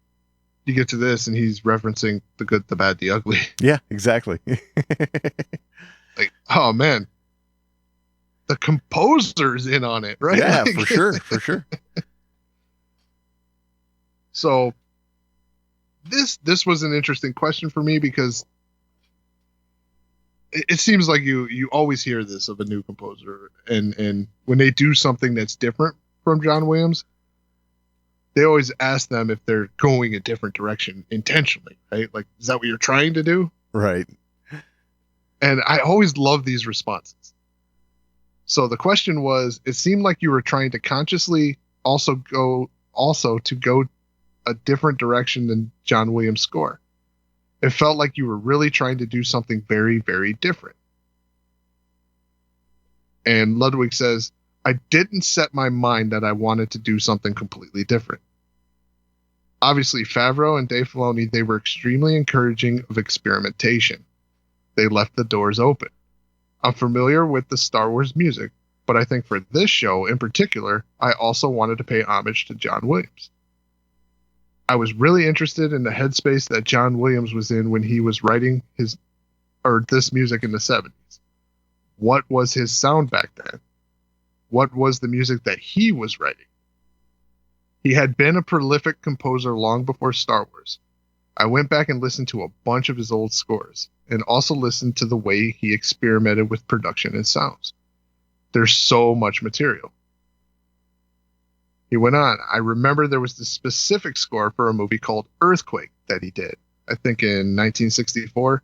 S4: you get to this and he's referencing The Good, the Bad, the Ugly.
S5: Yeah, exactly.
S4: Like, oh man, the composer's in on it, right?
S5: Yeah,
S4: Like,
S5: for sure. For sure.
S4: So this was an interesting question for me because it seems like you always hear this of a new composer, and when they do something that's different from John Williams, they always ask them if they're going a different direction intentionally, right? Like, is that what you're trying to do?
S5: Right.
S4: And I always love these responses. So the question was, it seemed like you were trying to consciously also go a different direction than John Williams' score. It felt like you were really trying to do something very, very different. And Ludwig says, I didn't set my mind that I wanted to do something completely different. Obviously, Favreau and Dave Filoni, they were extremely encouraging of experimentation. They left the doors open. I'm familiar with the Star Wars music, but I think for this show in particular, I also wanted to pay homage to John Williams. I was really interested in the headspace that John Williams was in when he was writing this music in the 70s. What was his sound back then? What was the music that he was writing? He had been a prolific composer long before Star Wars. I went back and listened to a bunch of his old scores, and also listened to the way he experimented with production and sounds. There's so much material. He went on, I remember there was this specific score for a movie called Earthquake that he did, I think in 1964.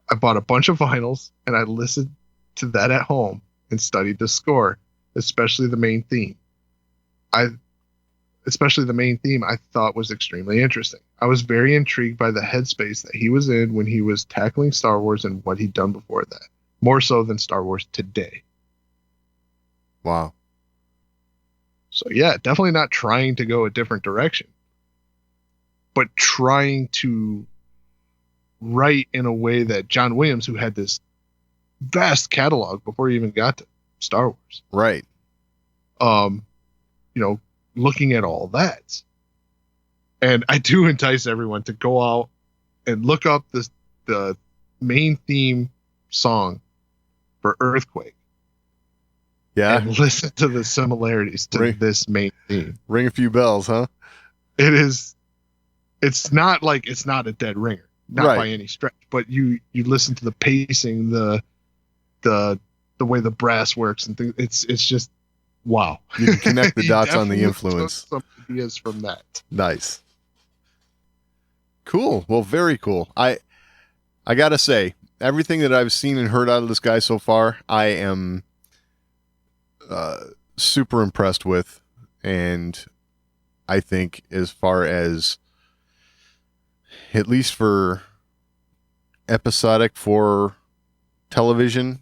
S4: I bought a bunch of vinyls, and I listened to that at home and studied the score, especially the main theme. I thought was extremely interesting. I was very intrigued by the headspace that he was in when he was tackling Star Wars and what he'd done before that, more so than Star Wars today.
S5: Wow.
S4: So yeah, definitely not trying to go a different direction, but trying to write in a way that John Williams, who had this vast catalog before he even got to Star Wars.
S5: Right.
S4: Looking at all that. And I do entice everyone to go out and look up the main theme song for Earthquake.
S5: Yeah.
S4: And listen to the similarities to this main theme.
S5: Ring a few bells, huh?
S4: It's not a dead ringer, not by any stretch, but you listen to the pacing, the way the brass works and things. It's just wow.
S5: You can connect the dots on the influence.
S4: Took some ideas from that.
S5: Nice. Cool. Well, very cool. I gotta say, everything that I've seen and heard out of this guy so far, I am super impressed with. And I think as far as, at least for episodic for television,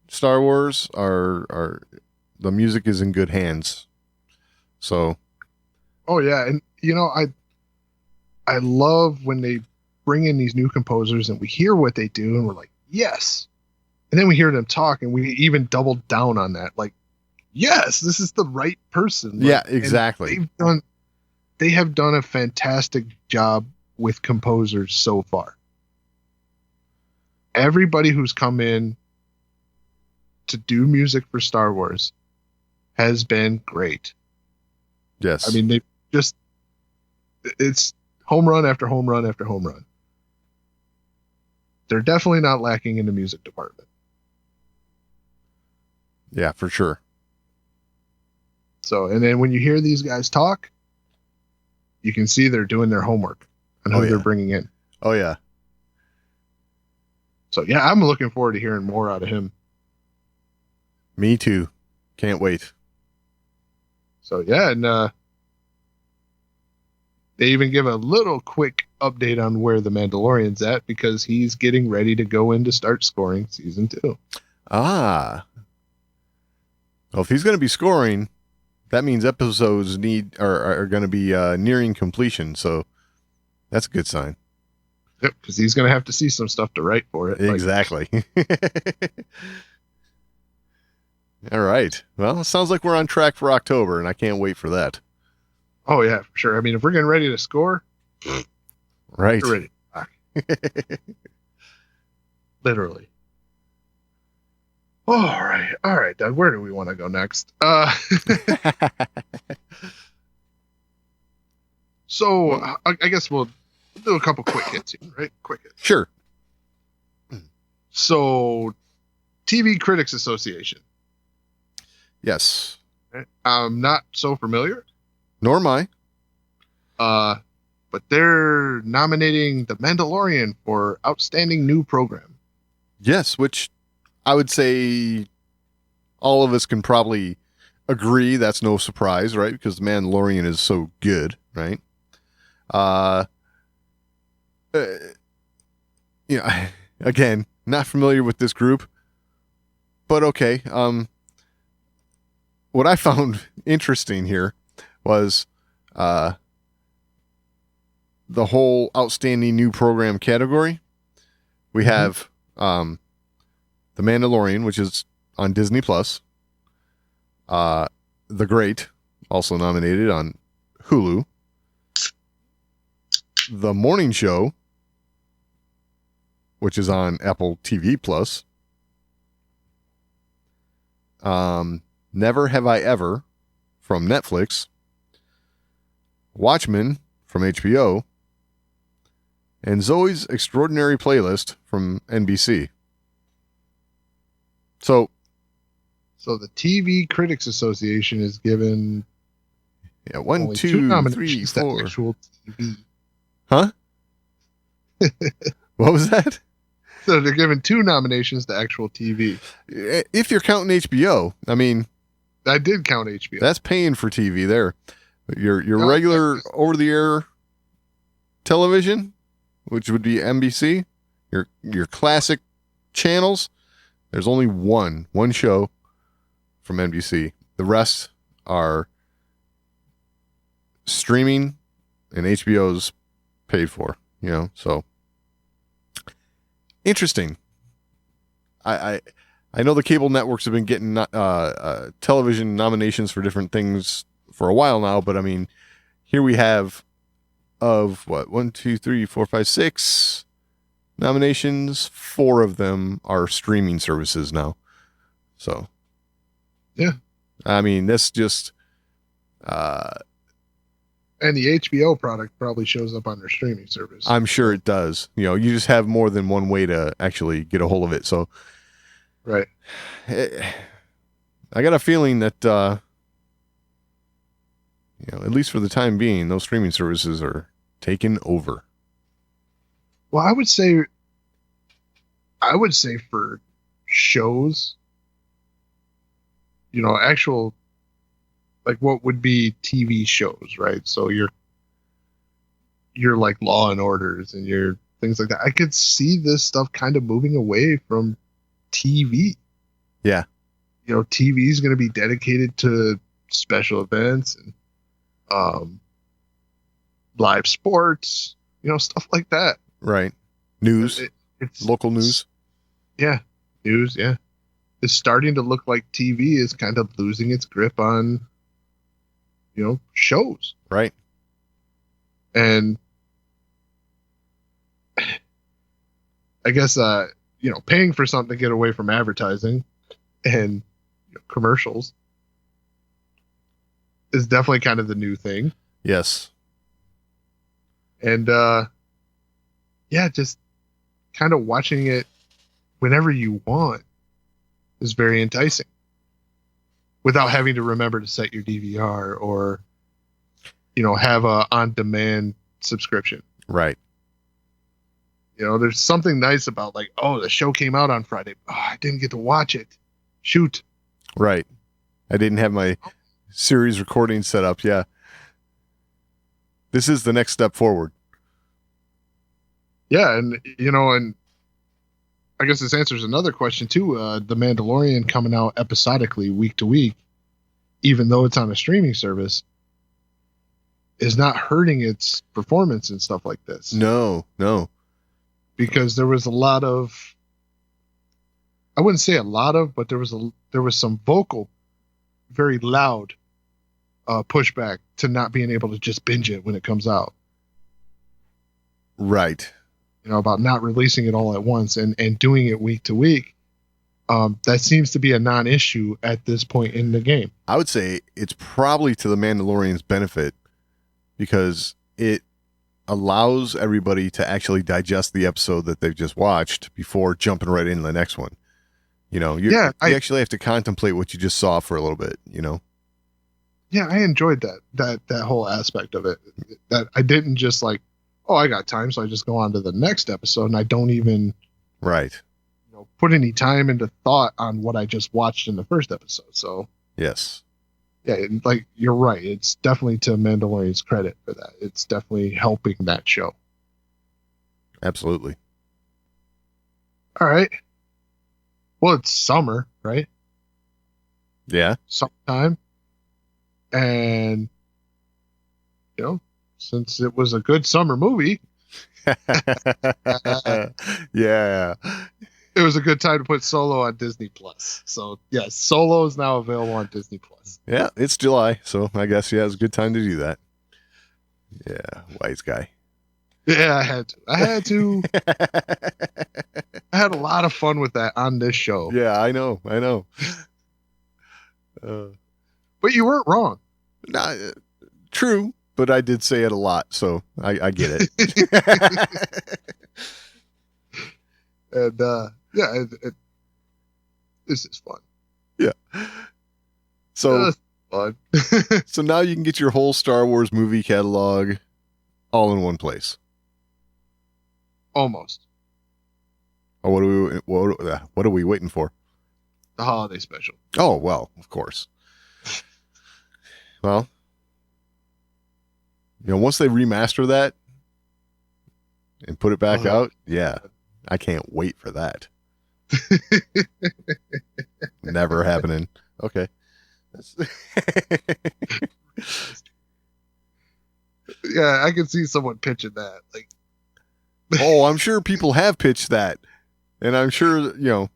S5: Star Wars are the music is in good hands. So.
S4: Oh yeah. And I love when they bring in these new composers and we hear what they do and we're like, yes. And then we hear them talk and we even double down on that. Like, yes, this is the right person. Like,
S5: yeah, exactly.
S4: They have done a fantastic job with composers so far. Everybody who's come in to do music for Star Wars has been great.
S5: Yes.
S4: I mean, it's home run after home run after home run. They're definitely not lacking in the music department.
S5: Yeah, for sure.
S4: So, and then when you hear these guys talk, you can see they're doing their homework on who they're bringing in.
S5: Oh, yeah.
S4: So, yeah, I'm looking forward to hearing more out of him.
S5: Me too. Can't wait.
S4: So, yeah, and they even give a little quick update on where the Mandalorian's at because he's getting ready to go in to start scoring season 2.
S5: Ah. Well, if he's going to be scoring, that means episodes are going to be nearing completion. So that's a good sign.
S4: Yep, because he's going to have to see some stuff to write for it.
S5: Exactly. All right. Well, it sounds like we're on track for October, and I can't wait for that.
S4: Oh, yeah, for sure. I mean, if we're getting ready to score,
S5: right.
S4: We're ready. Literally. All right, Doug, where do we want to go next? So I guess we'll do a couple quick hits here, right? Quick hits.
S5: Sure.
S4: So, TV Critics Association.
S5: Yes.
S4: I'm not so familiar.
S5: Nor am I.
S4: But they're nominating The Mandalorian for Outstanding New Program.
S5: Yes, which I would say all of us can probably agree that's no surprise, right? Because The Mandalorian is so good, right? Again, not familiar with this group, but okay. What I found interesting here was the whole outstanding new program category. We have The Mandalorian, which is on Disney Plus. The Great, also nominated on Hulu. The Morning Show, which is on Apple TV Plus. Never Have I Ever from Netflix. Watchmen from HBO. And Zoe's Extraordinary Playlist from NBC. So
S4: the TV Critics Association is given
S5: one,
S4: only
S5: 2, 3,
S4: nominations to
S5: 4.
S4: actual TV.
S5: Huh? What was that?
S4: So they're given 2 nominations to actual TV.
S5: If you're counting HBO, I mean,
S4: I did count HBO.
S5: that's paying for TV there. Your
S4: No,
S5: regular over-the-air television, which would be NBC, your classic channels, there's only one show from NBC. The rest are streaming, and HBO's paid for, so interesting. I know the cable networks have been getting television nominations for different things for a while now, but I mean, here we have of 1, 2, 3, 4, 5, 6 nominations. 4 of them are streaming services now. So,
S4: yeah,
S5: I mean, that's just.
S4: And the HBO product probably shows up on their streaming service.
S5: I'm sure it does. You just have more than one way to actually get a hold of it. So,
S4: right.
S5: I got a feeling that, at least for the time being, those streaming services are taken over.
S4: Well, I would say for shows, actual, like what would be TV shows, right? So you're like Law and Orders and your things like that. I could see this stuff kind of moving away from TV.
S5: Yeah.
S4: TV is going to be dedicated to special events and live sports, stuff like that.
S5: Right. News.
S4: It's
S5: local news.
S4: Yeah. News. Yeah. It's starting to look like TV is kind of losing its grip on, shows.
S5: Right.
S4: And I guess, paying for something to get away from advertising and commercials is definitely kind of the new thing.
S5: Yes.
S4: And, just kind of watching it whenever you want is very enticing without having to remember to set your DVR or, have a on-demand subscription.
S5: Right.
S4: There's something nice about like, oh, the show came out on Friday. Oh, I didn't get to watch it. Shoot.
S5: Right. I didn't have my series recording set up. Yeah. This is the next step forward.
S4: Yeah. And, and I guess this answers another question too. The Mandalorian coming out episodically week to week, even though it's on a streaming service, is not hurting its performance and stuff like this.
S5: No.
S4: Because there was a lot of, I wouldn't say a lot of, but there was some vocal, very loud pushback to not being able to just binge it when it comes out.
S5: Right.
S4: About not releasing it all at once and doing it week to week. That seems to be a non-issue at this point in the game.
S5: I would say it's probably to the Mandalorian's benefit because it allows everybody to actually digest the episode that they've just watched before jumping right into the next one. You know, you actually have to contemplate what you just saw for a little bit, you know?
S4: Yeah, I enjoyed that whole aspect of it. That I didn't just like, oh, I got time, so I just go on to the next episode, and I don't even
S5: Right.
S4: put any time into thought on what I just watched in the first episode. So
S5: Yes.
S4: yeah, like you're right. It's definitely to Mandalorian's credit for that. It's definitely helping that show.
S5: Absolutely.
S4: All right. Well, it's summer, right?
S5: Yeah.
S4: Summertime. And, since it was a good summer movie,
S5: Yeah.
S4: it was a good time to put Solo on Disney Plus. So, yes, Solo is now available on Disney Plus.
S5: Yeah, it's July, so I guess, yeah, it's a good time to do that. Yeah, wise guy.
S4: Yeah, I had to. I had a lot of fun with that on this show.
S5: Yeah, I know.
S4: But you weren't wrong.
S5: Nah, true, but I did say it a lot, so I get it.
S4: And, this is fun.
S5: Yeah. So,
S4: Fun.
S5: so now you can get your whole Star Wars movie catalog all in one place.
S4: Almost.
S5: Oh, what are we waiting for?
S4: The holiday special.
S5: Oh, well, of course. Well, once they remaster that and put it back out, yeah, I can't wait for that. Never happening. Okay.
S4: Yeah, I can see someone pitching that. Like,
S5: oh, I'm sure people have pitched that. And I'm sure,
S4: you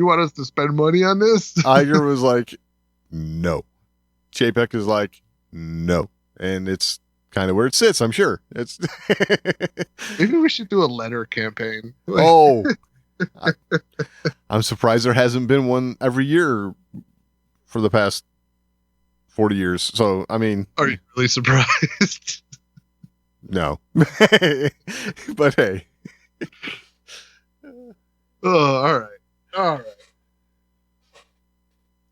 S4: want us to spend money on this?
S5: Iger was like, no. Chapek is like, no. And it's kind of where it sits, I'm sure. It's
S4: Maybe we should do a letter campaign.
S5: Oh, I'm surprised there hasn't been one every year for the past 40 years. So, I mean,
S4: Are you really surprised?
S5: No. But hey.
S4: Oh, all right.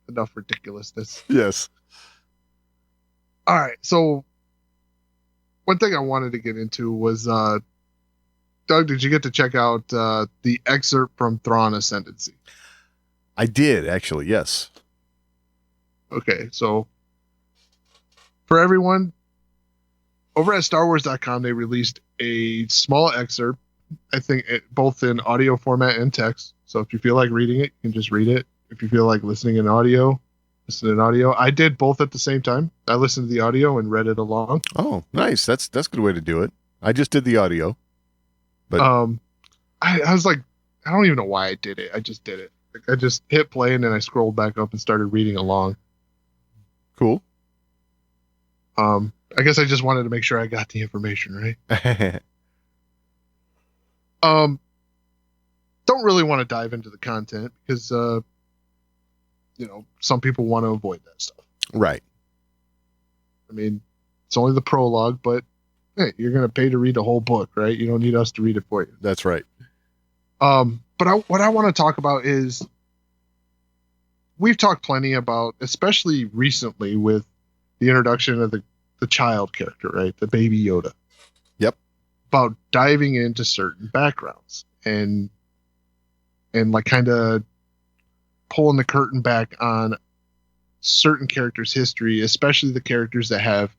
S4: Enough ridiculousness.
S5: Yes.
S4: All right. So one thing I wanted to get into was, Doug, did you get to check out the excerpt from Thrawn Ascendancy?
S5: I did, actually, yes.
S4: Okay, so for everyone, over at StarWars.com, they released a small excerpt, I think both in audio format and text. So if you feel like reading it, you can just read it. If you feel like listening in audio, listen in audio. I did both at the same time. I listened to the audio and read it along.
S5: Oh, nice. That's a good way to do it. I just did the audio. But
S4: I was like, I don't even know why I did it. I just did it. Like, I just hit play and then I scrolled back up and started reading along.
S5: Cool.
S4: I guess I just wanted to make sure I got the information right. Don't really want to dive into the content because some people want to avoid that stuff.
S5: Right.
S4: I mean, it's only the prologue, but hey, you're going to pay to read the whole book, right? You don't need us to read it for you.
S5: That's right.
S4: But what I want to talk about is we've talked plenty about, especially recently with the introduction of the child character, right? The baby Yoda.
S5: Yep.
S4: About diving into certain backgrounds and like kind of pulling the curtain back on certain characters' history, especially the characters that have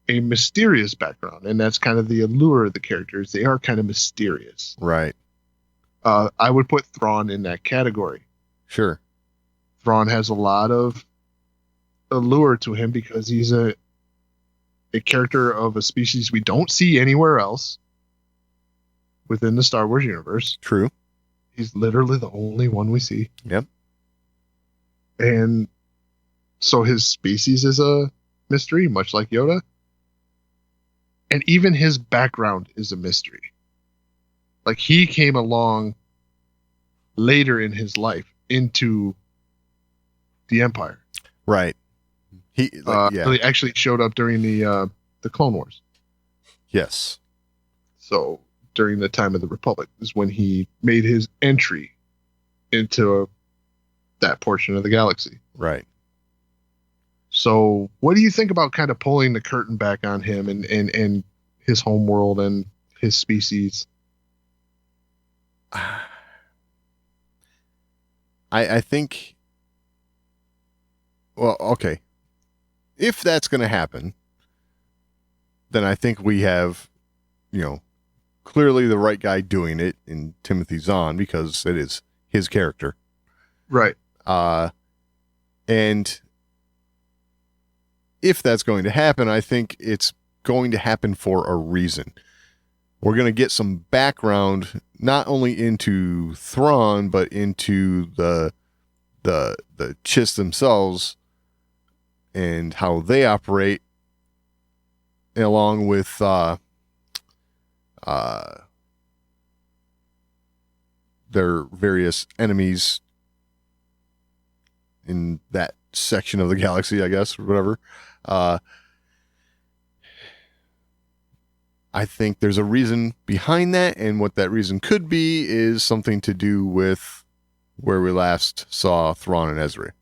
S4: a mysterious background. And that's kind of the allure of the characters. They are kind of mysterious.
S5: Right.
S4: I would put Thrawn in that category.
S5: Sure.
S4: Thrawn has a lot of allure to him because he's a character of a species we don't see anywhere else within the Star Wars universe.
S5: True.
S4: He's literally the only one we see.
S5: Yep.
S4: And so his species is a mystery, much like Yoda. And even his background is a mystery. Like, he came along later in his life into the Empire.
S5: Right. He
S4: He actually showed up during the Clone Wars.
S5: Yes.
S4: So during the time of the Republic is when he made his entry into that portion of the galaxy.
S5: Right.
S4: So what do you think about kind of pulling the curtain back on him and his homeworld and his species?
S5: I think, well, okay. If that's going to happen, then I think we have, clearly the right guy doing it in Timothy Zahn, because it is his character.
S4: Right.
S5: And if that's going to happen, I think it's going to happen for a reason. We're going to get some background, not only into Thrawn, but into the Chiss themselves and how they operate, along with their various enemies in that section of the galaxy, I guess, or whatever. I think there's a reason behind that, and what that reason could be is something to do with where we last saw Thrawn and Ezra.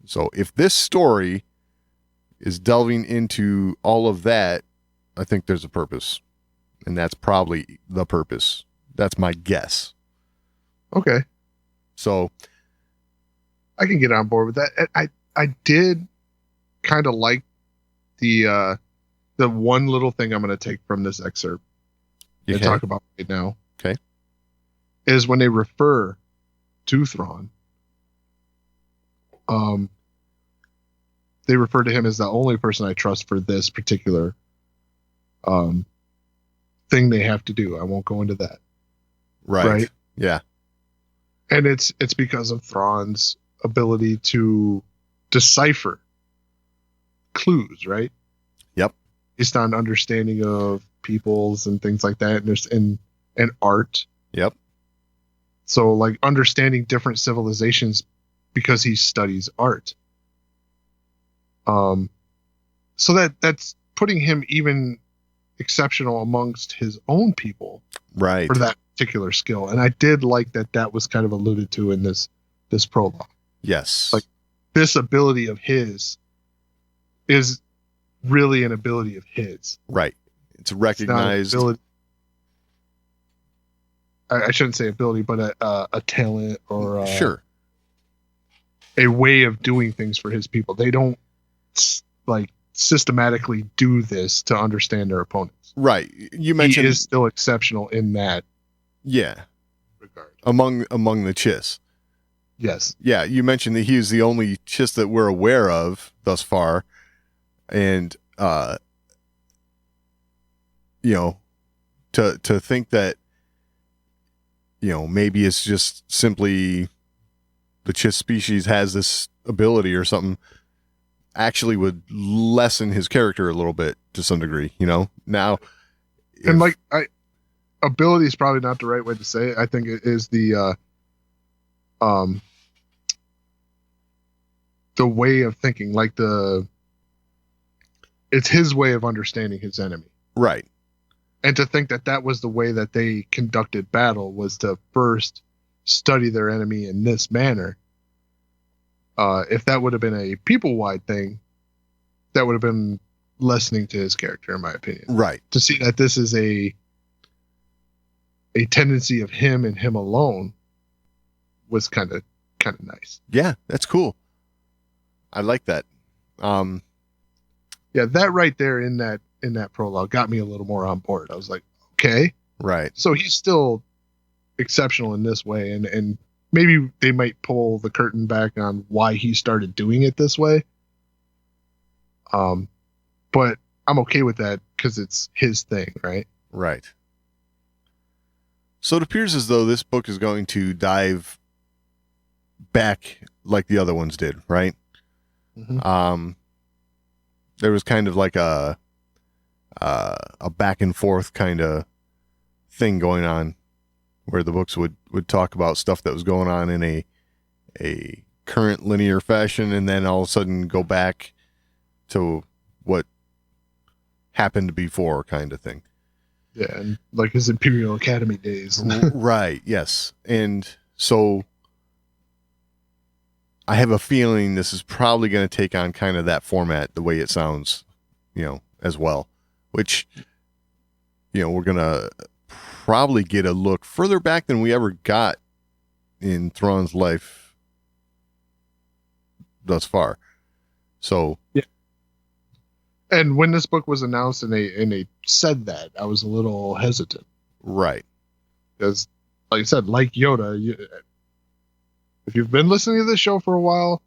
S5: So if this story is delving into all of that, I think there's a purpose, and that's probably the purpose. That's my guess.
S4: Okay.
S5: So
S4: I can get on board with that. I did kind of like the one little thing I'm going to take from this excerpt and talk about right now.
S5: Okay.
S4: Is when they refer to Thrawn, they refer to him as the only person I trust for this particular thing they have to do. I won't go into that.
S5: Right. Yeah.
S4: And it's because of Thrawn's ability to decipher clues, right?
S5: Yep.
S4: Based on understanding of peoples and things like that, and art.
S5: Yep.
S4: So like understanding different civilizations because he studies art. So that's putting him even exceptional amongst his own people,
S5: right,
S4: for that particular skill. And I did like that was kind of alluded to in this prologue.
S5: Yes.
S4: Like this ability of his is really an ability of his.
S5: Right. It's recognized.
S4: It's I shouldn't say ability, but a talent or
S5: sure,
S4: a way of doing things for his people. They don't like systematically do this to understand their opponents.
S5: Right. You mentioned
S4: he is still exceptional in that.
S5: Yeah.
S4: Regard.
S5: Among the Chiss.
S4: Yes.
S5: Yeah. You mentioned that he is the only Chiss that we're aware of thus far. And, to think that, maybe it's just simply the Chiss species has this ability or something, actually would lessen his character a little bit to some degree, now.
S4: And ability is probably not the right way to say it. I think it is the way of thinking, like it's his way of understanding his enemy.
S5: Right.
S4: And to think that was the way that they conducted battle, was to first study their enemy in this manner. If that would have been a people-wide thing, that would have been lessening to his character, in my opinion.
S5: Right.
S4: To see that this is a tendency of him and him alone was kind of nice.
S5: Yeah, that's cool. I like that.
S4: Yeah, that right there in that prologue got me a little more on board. I was like, okay.
S5: Right.
S4: So he's still exceptional in this way, and maybe they might pull the curtain back on why he started doing it this way. But I'm okay with that because it's his thing, right?
S5: Right. So it appears as though this book is going to dive back like the other ones did, right?
S4: Mm-hmm.
S5: There was kind of like a back and forth kind of thing going on, where the books would talk about stuff that was going on in a current linear fashion, and then all of a sudden go back to what happened before kind of thing.
S4: Yeah, and like his Imperial Academy days.
S5: Right, yes. And so I have a feeling this is probably going to take on kind of that format, the way it sounds, as well, which, we're going to probably get a look further back than we ever got in Thrawn's life thus far. So,
S4: yeah. And when this book was announced and they said that, I was a little hesitant.
S5: Right.
S4: Because, like I said, like Yoda, if you've been listening to this show for a while,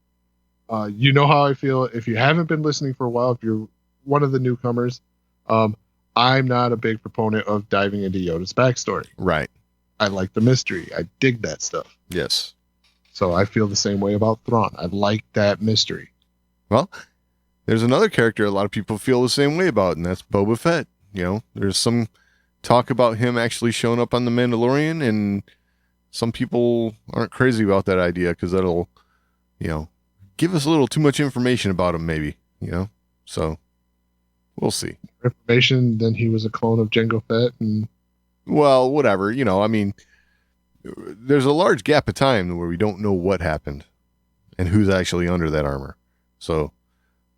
S4: you know how I feel. If you haven't been listening for a while, if you're one of the newcomers, I'm not a big proponent of diving into Yoda's backstory.
S5: Right.
S4: I like the mystery. I dig that stuff.
S5: Yes.
S4: So I feel the same way about Thrawn. I like that mystery.
S5: Well, there's another character a lot of people feel the same way about, and that's Boba Fett. There's some talk about him actually showing up on The Mandalorian, and some people aren't crazy about that idea because that'll, give us a little too much information about him, maybe, So we'll see.
S4: Information, then he was a clone of Jango Fett, and
S5: well, whatever. There's a large gap of time where we don't know what happened and who's actually under that armor. So,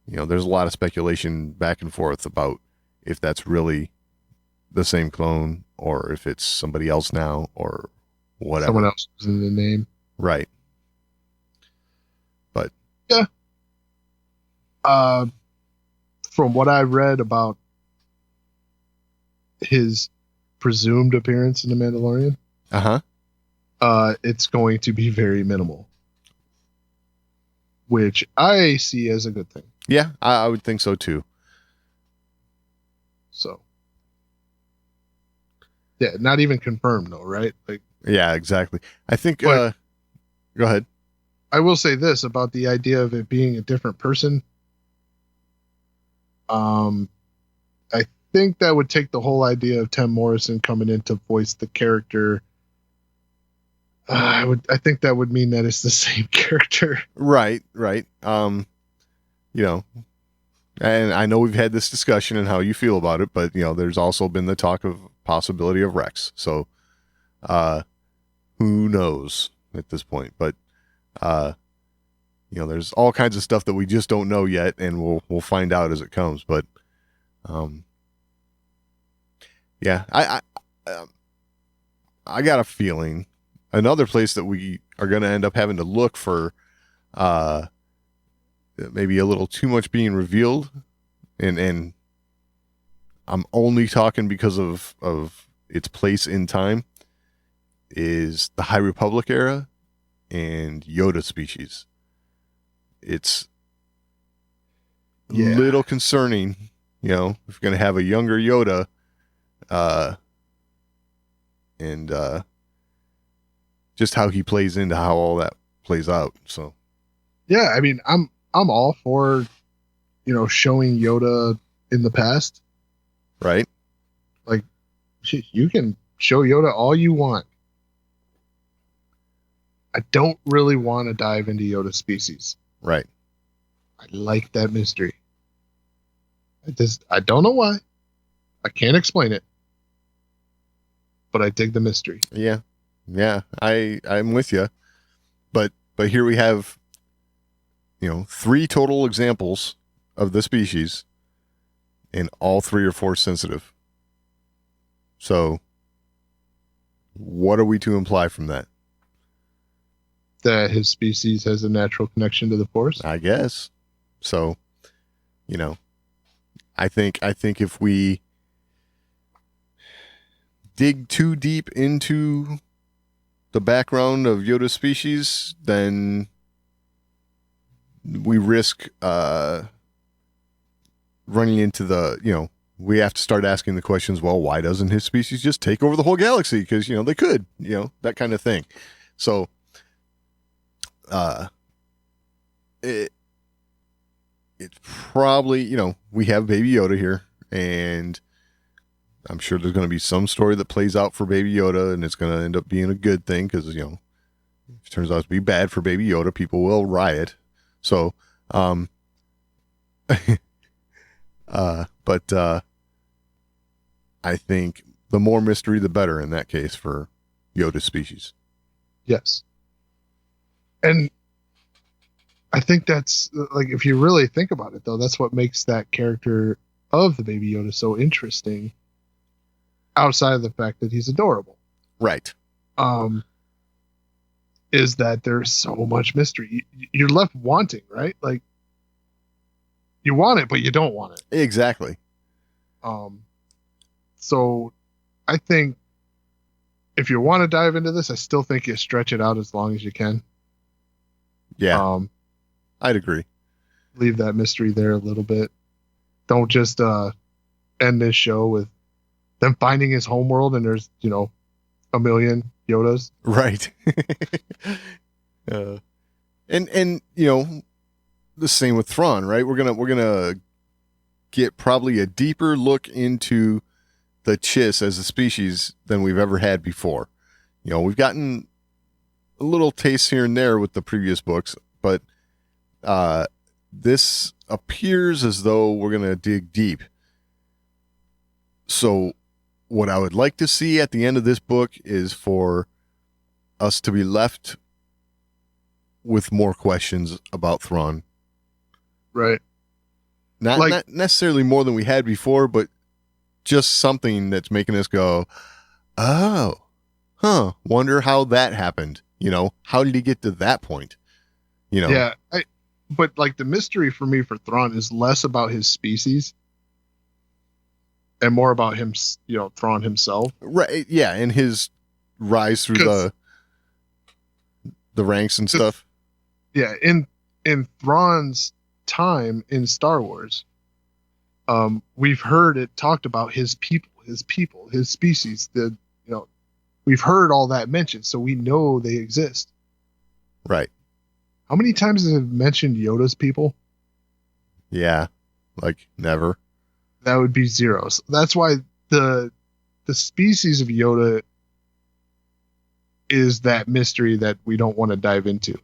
S5: there's a lot of speculation back and forth about if that's really the same clone or if it's somebody else now or whatever.
S4: Someone else was in the name.
S5: Right. But
S4: yeah. From what I read about his presumed appearance in The Mandalorian, it's going to be very minimal, which I see as a good thing.
S5: Yeah, I would think so too.
S4: So, yeah, not even confirmed though, right? Like,
S5: yeah, exactly. I think. Go ahead.
S4: I will say this about the idea of it being a different person. I think that would take the whole idea of Tim Morrison coming in to voice the character. I think that would mean that it's the same character.
S5: Right. And I know we've had this discussion and how you feel about it, but there's also been the talk of possibility of Rex. So, who knows at this point? But, there's all kinds of stuff that we just don't know yet, and we'll find out as it comes. But, yeah, I got a feeling another place that we are going to end up having to look for, maybe a little too much being revealed, and I'm only talking because of its place in time, is the High Republic era and Yoda species. It's a little concerning, if you're going to have a younger Yoda, and just how he plays into how all that plays out. So,
S4: yeah, I mean, I'm all for, showing Yoda in the past.
S5: Right.
S4: Like, you can show Yoda all you want. I don't really want to dive into Yoda species.
S5: Right.
S4: I like that mystery. I don't know why. I can't explain it. But I dig the mystery.
S5: Yeah. Yeah. I'm with you. But here we have, 3 total examples of the species, and all 3 are force sensitive. So what are we to imply from that?
S4: That his species has a natural connection to the force?
S5: I guess. So, I think if we dig too deep into the background of Yoda's species, then we risk running into we have to start asking the questions, well, why doesn't his species just take over the whole galaxy? Because, they could, that kind of thing. So, it's probably, we have Baby Yoda here, and I'm sure there's going to be some story that plays out for Baby Yoda, and it's going to end up being a good thing because, if it turns out to be bad for Baby Yoda, people will riot. So, but I think the more mystery, the better in that case for Yoda's species.
S4: Yes. And I think that's, like, if you really think about it, though, that's what makes that character of the Baby Yoda so interesting, outside of the fact that he's adorable.
S5: Right.
S4: Is that there's so much mystery. You're left wanting, right? Like, you want it, but you don't want it.
S5: Exactly.
S4: So I think if you want to dive into this, I still think you stretch it out as long as you can.
S5: Yeah. I'd agree.
S4: Leave that mystery there a little bit. Don't just end this show with them finding his homeworld and there's, a million Yodas.
S5: Right. And the same with Thrawn, right? We're gonna get probably a deeper look into the Chiss as a species than we've ever had before. We've gotten a little taste here and there with the previous books, but this appears as though we're gonna dig deep. So what I would like to see at the end of this book is for us to be left with more questions about Thrawn.
S4: Right.
S5: Not necessarily more than we had before, but just something that's making us go, oh, wonder how that happened. How did he get to that point?
S4: Yeah. But like the mystery for me for Thrawn is less about his species and more about him, Thrawn himself.
S5: Right. Yeah. And his rise through the ranks and stuff.
S4: Yeah. In Thrawn's time in Star Wars, we've heard it talked about his people, his species. We've heard all that mentioned, so we know they exist.
S5: Right.
S4: How many times has it mentioned Yoda's people?
S5: Yeah. Like never.
S4: That would be zero. So that's why the species of Yoda is that mystery that we don't want to dive into.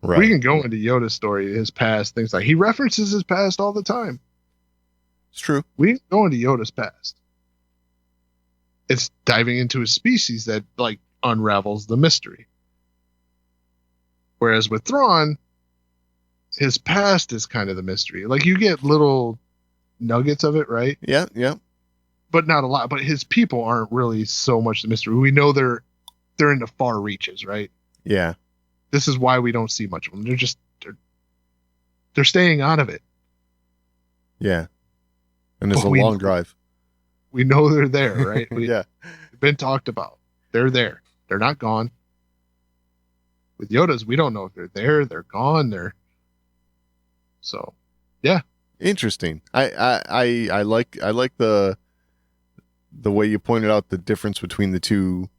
S5: Right.
S4: We can go into Yoda's story, his past, things like he references his past all the time.
S5: It's true.
S4: We can go into Yoda's past. It's diving into his species that like unravels the mystery. Whereas with Thrawn, his past is kind of the mystery. Like you get little nuggets of it, right?
S5: Yeah, yeah.
S4: But not a lot. But his people aren't really so much the mystery. We know they're in the far reaches, right?
S5: Yeah.
S4: This is why we don't see much of them. They're staying out of it.
S5: Yeah. And it's
S4: But
S5: a long drive.
S4: We know they're there, right?
S5: Yeah.
S4: It's been talked about. They're there. They're not gone. With Yodas, we don't know if they're there, they're gone, so yeah.
S5: Interesting. I like the way you pointed out the difference between the two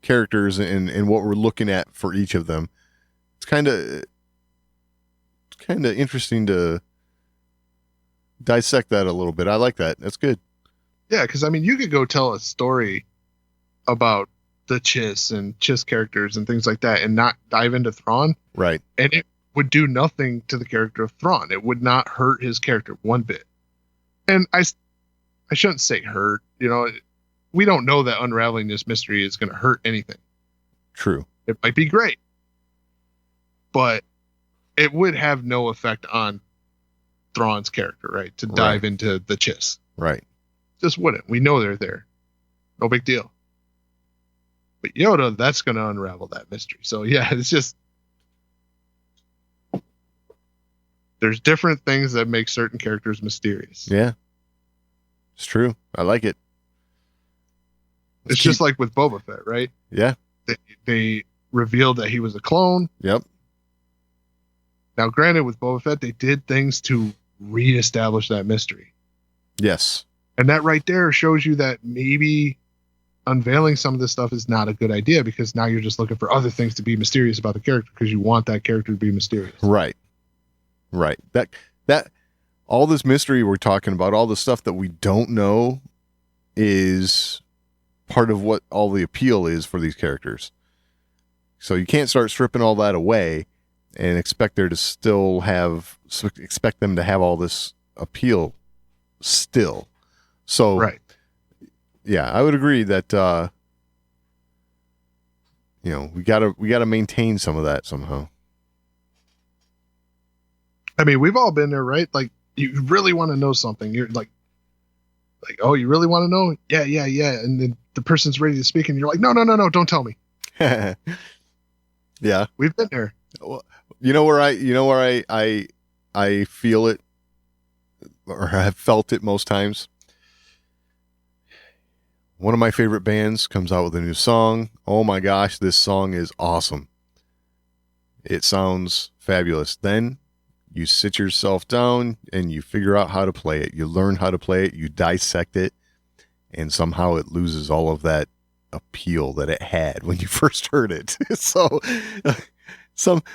S5: characters and what we're looking at for each of them. It's kind of interesting to dissect that a little bit. I like that. That's good.
S4: Yeah, because you could go tell a story about the Chiss and Chiss characters and things like that and not dive into Thrawn.
S5: Right.
S4: And it would do nothing to the character of Thrawn. It would not hurt his character one bit. And I shouldn't say hurt. We don't know that unraveling this mystery is going to hurt anything.
S5: True.
S4: It might be great. But it would have no effect on Thrawn's character, right? To dive into the Chiss.
S5: Right.
S4: Just wouldn't. We know they're there. No big deal. But Yoda, that's going to unravel that mystery. So yeah, it's just there's different things that make certain characters mysterious.
S5: Yeah. It's true. I like it.
S4: It's just like with Boba Fett, right?
S5: Yeah.
S4: They revealed that he was a clone.
S5: Yep.
S4: Now, granted, with Boba Fett, they did things to reestablish that mystery.
S5: Yes.
S4: And that right there shows you that maybe unveiling some of this stuff is not a good idea because now you're just looking for other things to be mysterious about the character because you want that character to be mysterious.
S5: Right. Right. That all this mystery we're talking about, all the stuff that we don't know is part of what all the appeal is for these characters. So you can't start stripping all that away and expect them to have all this appeal still. So,
S4: Right.
S5: yeah, I would agree that, we gotta maintain some of that somehow.
S4: I mean, we've all been there, right? Like, you really want to know something. You're like, oh, you really want to know? Yeah, yeah, yeah. And then the person's ready to speak, and you're like, no, don't tell me.
S5: Yeah.
S4: We've been there.
S5: Well, where I feel it or have felt it most times. One of my favorite bands comes out with a new song. Oh my gosh, this song is awesome. It sounds fabulous. Then you sit yourself down and you figure out how to play it. You learn how to play it. You dissect it. And somehow it loses all of that appeal that it had when you first heard it. So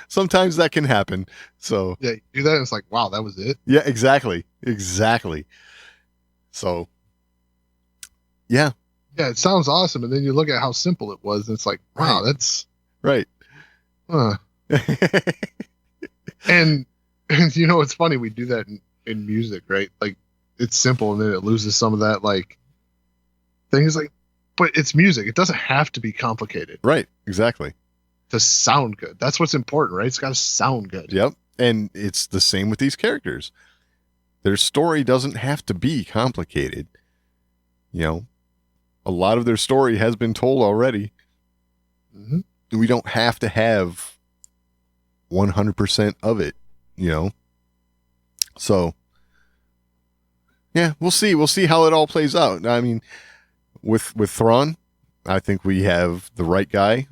S5: sometimes that can happen. So
S4: Yeah, you do that, and it's like, wow, that was it.
S5: yeah, exactly. So yeah,
S4: it sounds awesome. And then you look at how simple it was, and it's like, wow, that's
S5: right.
S4: And it's funny, we do that in music, right? Like, it's simple, and then it loses some of that like thing. Is like, but it's music. It doesn't have to be complicated.
S5: Right, exactly.
S4: To sound good. That's what's important, right? It's got to sound good.
S5: Yep. And it's the same with these characters. Their story doesn't have to be complicated. A lot of their story has been told already.
S4: Mm-hmm.
S5: We don't have to have 100% of it, So, yeah, we'll see. We'll see how it all plays out. I mean, with Thrawn, I think we have the right guy.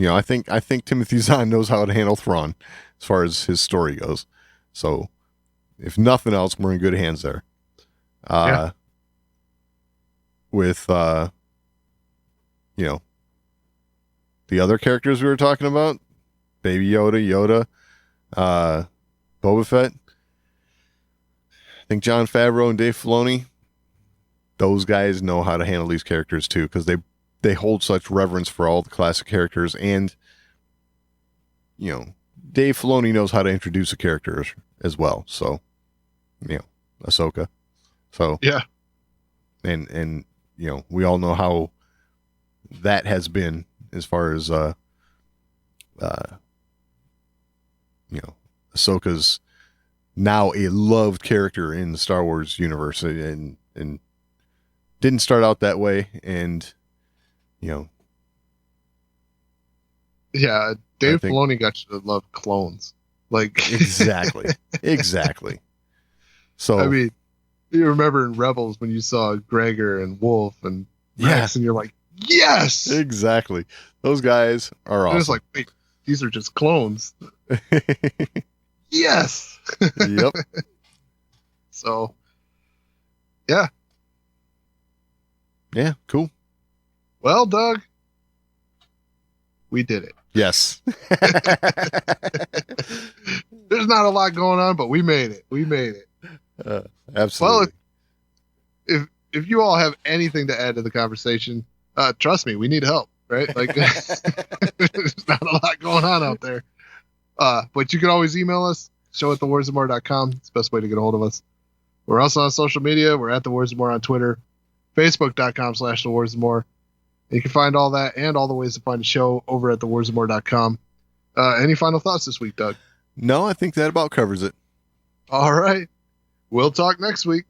S5: I think Timothy Zahn knows how to handle Thrawn as far as his story goes. So, if nothing else, we're in good hands there.
S4: Yeah.
S5: With the other characters we were talking about, Baby Yoda, Boba Fett. I think Jon Favreau and Dave Filoni, those guys know how to handle these characters too, because they hold such reverence for all the classic characters, and Dave Filoni knows how to introduce a character as well. So, Ahsoka. So
S4: Yeah.
S5: and we all know how that has been as far as Ahsoka's now a loved character in the Star Wars universe, and didn't start out that way, and
S4: Yeah,
S5: I
S4: Dave
S5: think-
S4: Filoni got you to love clones. Like,
S5: exactly. So
S4: I mean, you remember in Rebels when you saw Gregor and Wolf and Rex, and you're like, yes!
S5: exactly. Those guys are
S4: And
S5: awesome.
S4: it's like, wait, these are just clones. Yes!
S5: Yep.
S4: So, yeah.
S5: Yeah, cool.
S4: Well, Doug, we did it.
S5: Yes.
S4: There's not a lot going on, but we made it. We made it.
S5: Absolutely.
S4: Well, if you all have anything to add to the conversation, trust me, we need help, right? Like, there's not a lot going on out there. But you can always email us, show@thewarsandmore.com. It's the best way to get a hold of us. We're also on social media. We're at The Wars and More on Twitter, facebook.com/thewarsandmore. You can find all that and all the ways to find the show over at thewarsandmore.com. Any final thoughts this week, Doug?
S5: No, I think that about covers it.
S4: All right. We'll talk next week.